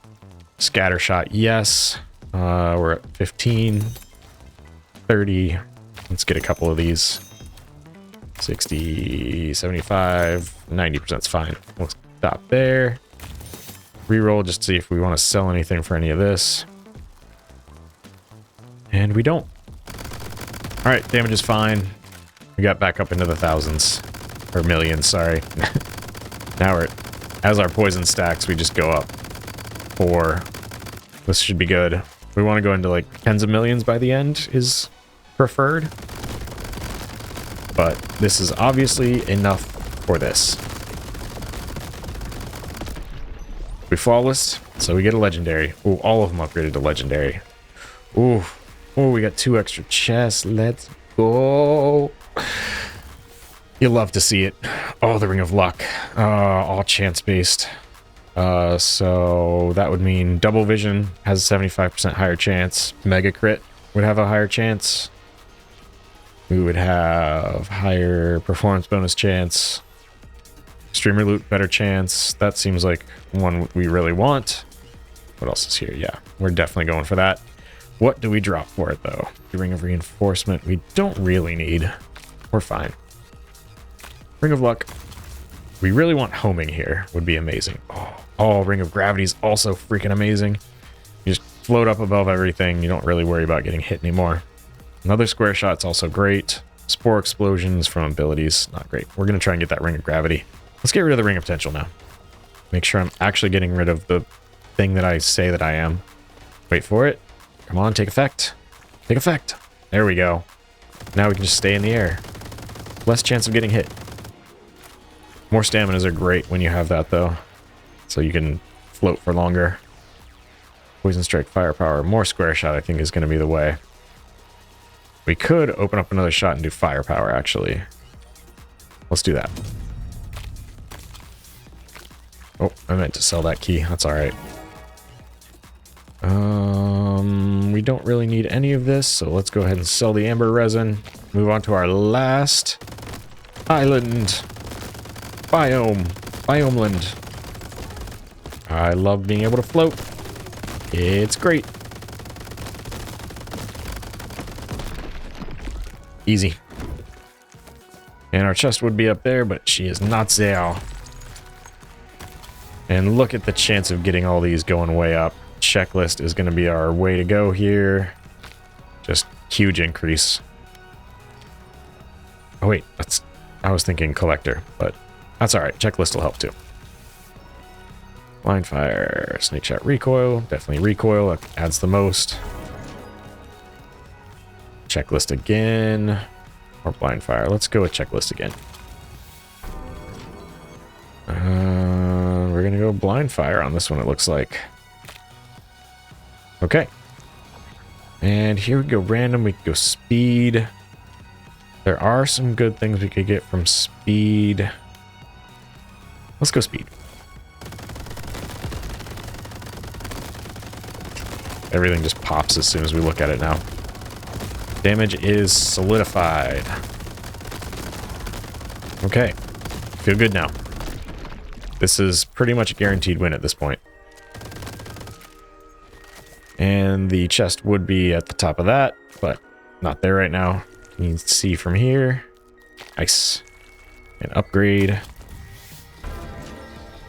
Scatter shot, yes. We're at 15. 30. Let's get a couple of these. 60, 75, 90% is fine. We'll stop there. Reroll just to see if we want to sell anything for any of this. And we don't. Alright, damage is fine. We got back up into the thousands. Or millions, sorry. Now we're... As our poison stacks, we just go up. 4. This should be good. We want to go into like tens of millions by the end is preferred. But this is obviously enough for this. We flawless, so we get a legendary. Ooh, all of them upgraded to legendary. Ooh. Oh, we got 2 extra chests. Let's go. You'll love to see it. Oh, the Ring of Luck. All chance-based. So that would mean Double Vision has a 75% higher chance. Mega Crit would have a higher chance. We would have higher performance bonus chance. Streamer Loot, better chance. That seems like one we really want. What else is here? Yeah, we're definitely going for that. What do we drop for it, though? The Ring of Reinforcement we don't really need. We're fine. Ring of Luck. We really want homing here. Would be amazing. Oh, Ring of Gravity is also freaking amazing. You just float up above everything. You don't really worry about getting hit anymore. Another square shot's also great. Spore Explosions from abilities. Not great. We're going to try and get that Ring of Gravity. Let's get rid of the Ring of Potential now. Make sure I'm actually getting rid of the thing that I say that I am. Wait for it. Come on, take effect. Take effect. There we go. Now we can just stay in the air. Less chance of getting hit. More staminas are great when you have that, though. So you can float for longer. Poison Strike, Firepower. More Square Shot, I think, is going to be the way. We could open up another shot and do Firepower, actually. Let's do that. Oh, I meant to sell that key. That's alright. We don't really need any of this, so let's go ahead and sell the Amber Resin. Move on to our last island. Biomeland. I love being able to float. It's great. Easy. And our chest would be up there, but she is not there. And look at the chance of getting all these going way up. Checklist is going to be our way to go here. Just huge increase. Oh wait, I was thinking collector, but that's alright. Checklist will help too. Blind fire, snake shot recoil, definitely recoil, that adds the most. Checklist again, or blind fire. Let's go with checklist again. We're gonna go blind fire on this one, it looks like. Okay. And here we go random, we can go speed. There are some good things we could get from speed. Let's go speed. Everything just pops as soon as we look at it now. Damage is solidified. Okay. Feel good now. This is pretty much a guaranteed win at this point. And the chest would be at the top of that, but not there right now. You can see from here. Nice. An upgrade.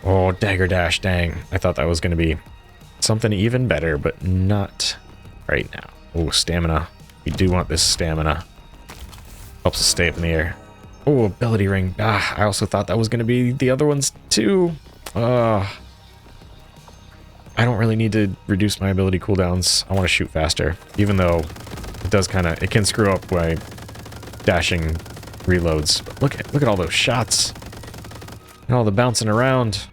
Oh, dagger dash, dang. I thought that was going to be something even better, but not right now. Oh, stamina. We do want this stamina. Helps us stay up in the air. Oh, ability ring. Ah, I also thought that was going to be the other ones too. I don't really need to reduce my ability cooldowns. I want to shoot faster, even though it does kind of, it can screw up my dashing reloads. But look at all those shots and all the bouncing around.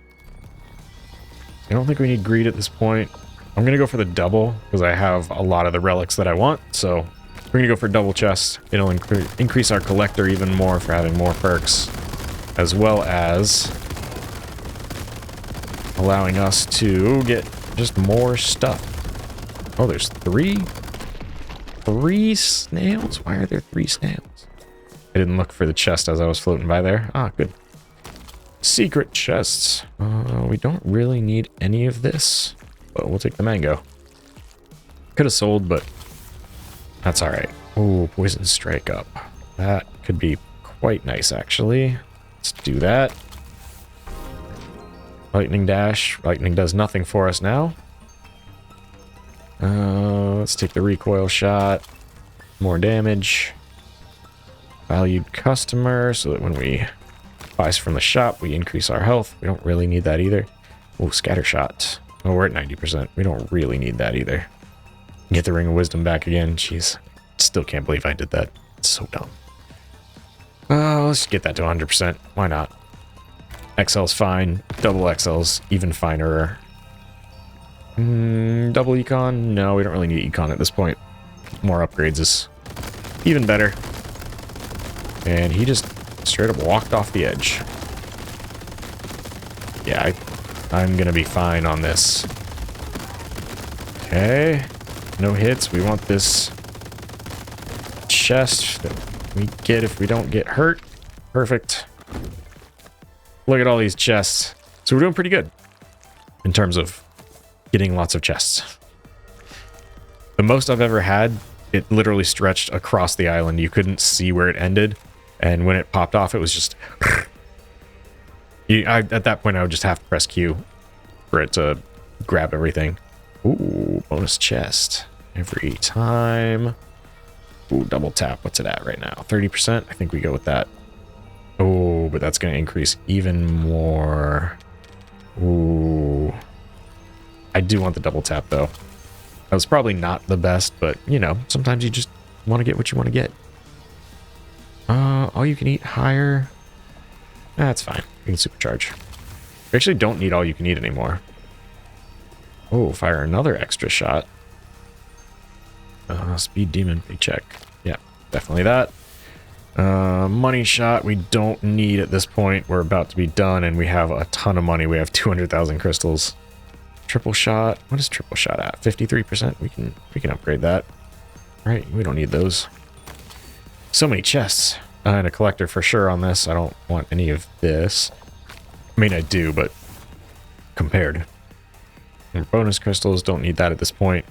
I don't think we need greed at this point. I'm gonna go for the double because I have a lot of the relics that I want. So we're gonna go for double chest. It'll increase our collector even more for having more perks, as well as allowing us to get just more stuff. Oh, there's three snails? Why are there 3 snails? I didn't look for the chest as I was floating by there. Ah, good. Secret chests. We don't really need any of this, but we'll take the mango. Could have sold, but that's alright. Oh, poison strike up. That could be quite nice, actually. Let's do that. Lightning dash. Lightning does nothing for us now. Let's take the recoil shot. More damage. Valued customer, so that when we buy from the shop, we increase our health. We don't really need that either. Oh, scatter shot. Oh, we're at 90%. We don't really need that either. Get the Ring of Wisdom back again. Jeez. Still can't believe I did that. It's so dumb. Let's get that to 100%. Why not? XL's fine. Double XL's even finer. Double econ? No, we don't really need econ at this point. More upgrades is even better. And he just straight up walked off the edge. Yeah, I'm gonna be fine on this. Okay. No hits. We want this chest that we get if we don't get hurt. Perfect. Look at all these chests. So we're doing pretty good in terms of getting lots of chests. The most I've ever had, it literally stretched across the island. You couldn't see where it ended. And when it popped off, it was just... at that point, I would just have to press Q for it to grab everything. Ooh, bonus chest. Every time. Ooh, double tap. What's it at right now? 30%? I think we go with that. Oh, but that's going to increase even more. Ooh. I do want the double tap, though. That was probably not the best, but, you know, sometimes you just want to get what you want to get. All you can eat higher. That's fine. We can supercharge. We actually don't need all you can eat anymore. Oh, fire another extra shot. Speed demon, big check. Yeah, definitely that. Money shot, we don't need at this point. We're about to be done, and we have a ton of money. We have 200,000 crystals. Triple shot. What is triple shot at? 53%. We can upgrade that. Right, we don't need those. So many chests. And a collector for sure on this. I don't want any of this. I mean, I do, but compared. And bonus crystals, don't need that at this point.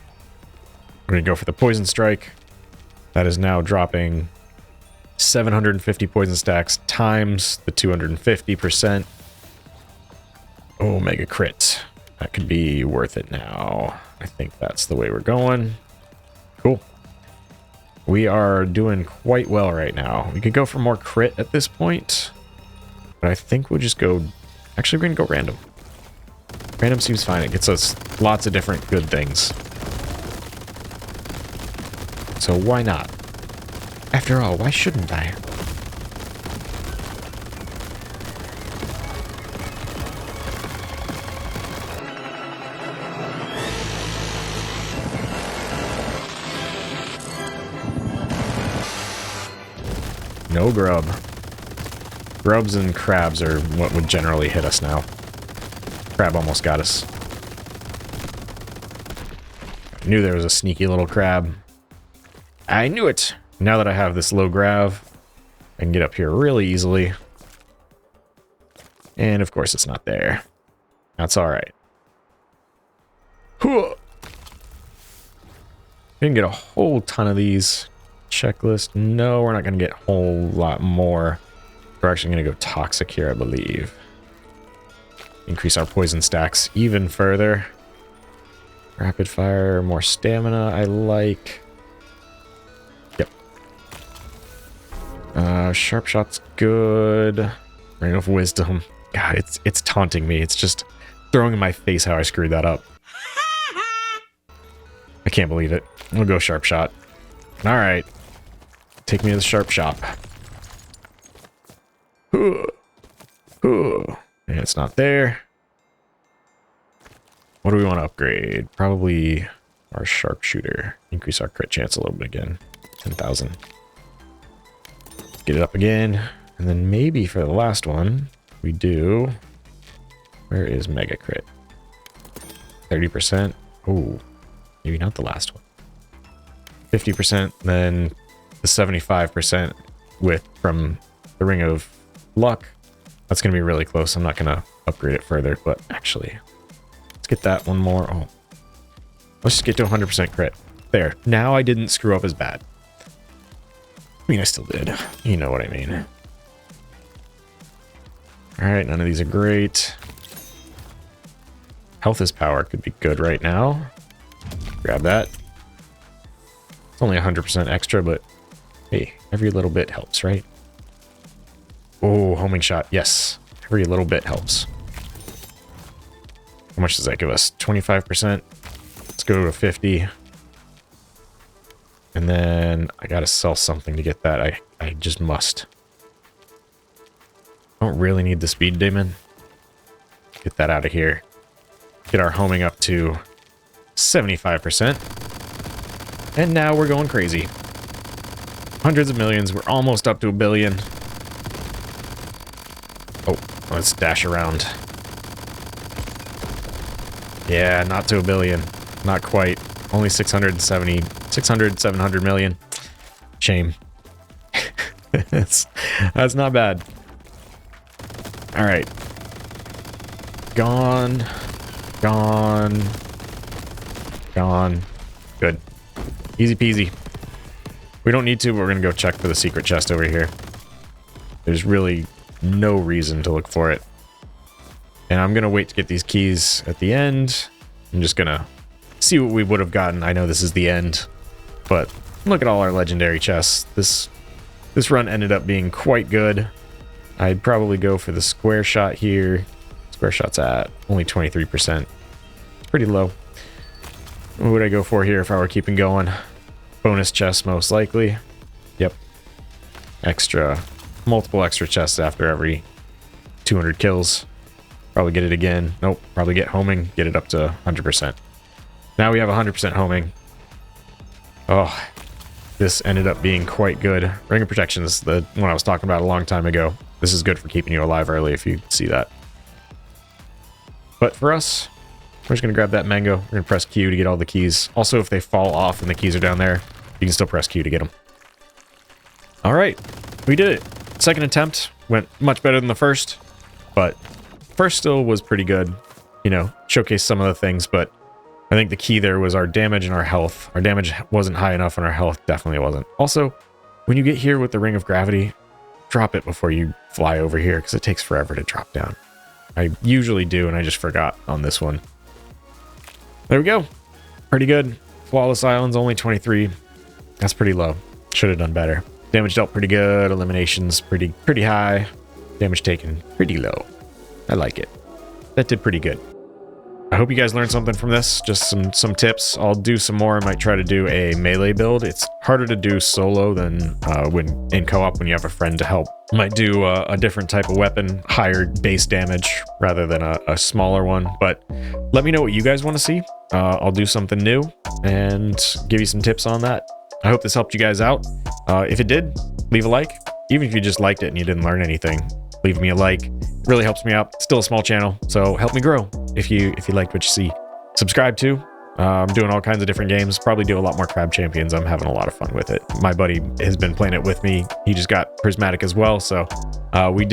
We're going to go for the poison strike. That is now dropping 750 poison stacks times the 250%. Oh, mega crit. That could be worth it now. I think that's the way we're going. Cool. We are doing quite well right now. We could go for more crit at this point, but I think we'll just go... Actually, we're going to go random. Random seems fine. It gets us lots of different good things. So why not? After all, why shouldn't I? No grub. Grubs and crabs are what would generally hit us now. Crab almost got us. I knew there was a sneaky little crab. I knew it! Now that I have this low grav, I can get up here really easily. And of course it's not there. That's alright. We can get a whole ton of these. Checklist. No, we're not going to get a whole lot more. We're actually going to go toxic here, I believe. Increase our poison stacks even further. Rapid fire, more stamina, I like. Yep. Sharp shot's good. Ring of wisdom. God, it's taunting me. It's just throwing in my face how I screwed that up. I can't believe it. We'll go sharp shot. Alright. Take me to the sharp shop. And it's not there. What do we want to upgrade? Probably our sharpshooter. Increase our crit chance a little bit again. 10,000. Get it up again. And then maybe for the last one, we do... Where is mega crit? 30%. Oh, maybe not the last one. 50%, then the 75% from the Ring of Luck. That's going to be really close. I'm not going to upgrade it further, but actually, let's get that one more. Oh, let's just get to 100% crit. There. Now I didn't screw up as bad. I mean, I still did. You know what I mean. All right, none of these are great. Health is power. Could be good right now. Grab that. It's only 100% extra, but hey, every little bit helps, right? Oh, homing shot. Yes. Every little bit helps. How much does that give us? 25%. Let's go to 50. And then I gotta sell something to get that. I just must. Don't really need the speed demon. Get that out of here. Get our homing up to 75%. And now we're going crazy. Hundreds of millions. We're almost up to 1 billion. Oh, let's dash around. Yeah, not to 1 billion. Not quite. Only 700 million. Shame. That's not bad. All right. Gone. Gone. Gone. Good. Easy peasy. We don't need to, but we're going to go check for the secret chest over here. There's really no reason to look for it. And I'm going to wait to get these keys at the end. I'm just going to see what we would have gotten. I know this is the end, but look at all our legendary chests. This run ended up being quite good. I'd probably go for the square shot here. Square shot's at only 23%. It's pretty low. What would I go for here if I were keeping going? Bonus chest, most likely. Yep. Extra. Multiple extra chests after every 200 kills. Probably get it again. Nope. Probably get homing. Get it up to 100%. Now we have 100% homing. Oh, this ended up being quite good. Ring of Protection is the one I was talking about a long time ago. This is good for keeping you alive early if you see that. But for us, we're just going to grab that mango. We're going to press Q to get all the keys. Also, if they fall off and the keys are down there, you can still press Q to get them. All right, we did it. Second attempt went much better than the first, but first still was pretty good. You know, showcased some of the things, but I think the key there was our damage and our health. Our damage wasn't high enough and our health definitely wasn't. Also, when you get here with the Ring of Gravity, drop it before you fly over here because it takes forever to drop down. I usually do, and I just forgot on this one. There we go. Pretty good. Flawless Islands, only 23. That's pretty low. Should have done better. Damage dealt pretty good. Eliminations pretty high. Damage taken pretty low. I like it. That did pretty good. I hope you guys learned something from this. Just some tips. I'll do some more. I might try to do a melee build. It's harder to do solo than when in co-op when you have a friend to help. I might do a different type of weapon, higher base damage rather than a smaller one. But let me know what you guys want to see. I'll do something new and give you some tips on that. I hope this helped you guys out. If it did, leave a like. Even if you just liked it and you didn't learn anything, leave me a like. It really helps me out. Still a small channel, so help me grow if you liked what you see. Subscribe too. I'm doing all kinds of different games. Probably do a lot more Crab Champions. I'm having a lot of fun with it. My buddy has been playing it with me. He just got Prismatic as well, so we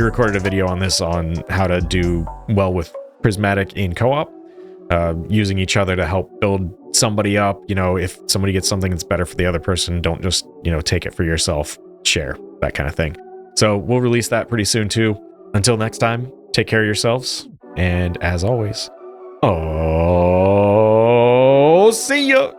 recorded a video on this on how to do well with Prismatic in co-op, using each other to help build somebody up. You know, if somebody gets something that's better for the other person, don't just, you know, take it for yourself. Share, that kind of thing. So we'll release that pretty soon too. Until next time, take care of yourselves. And as always, oh, see ya!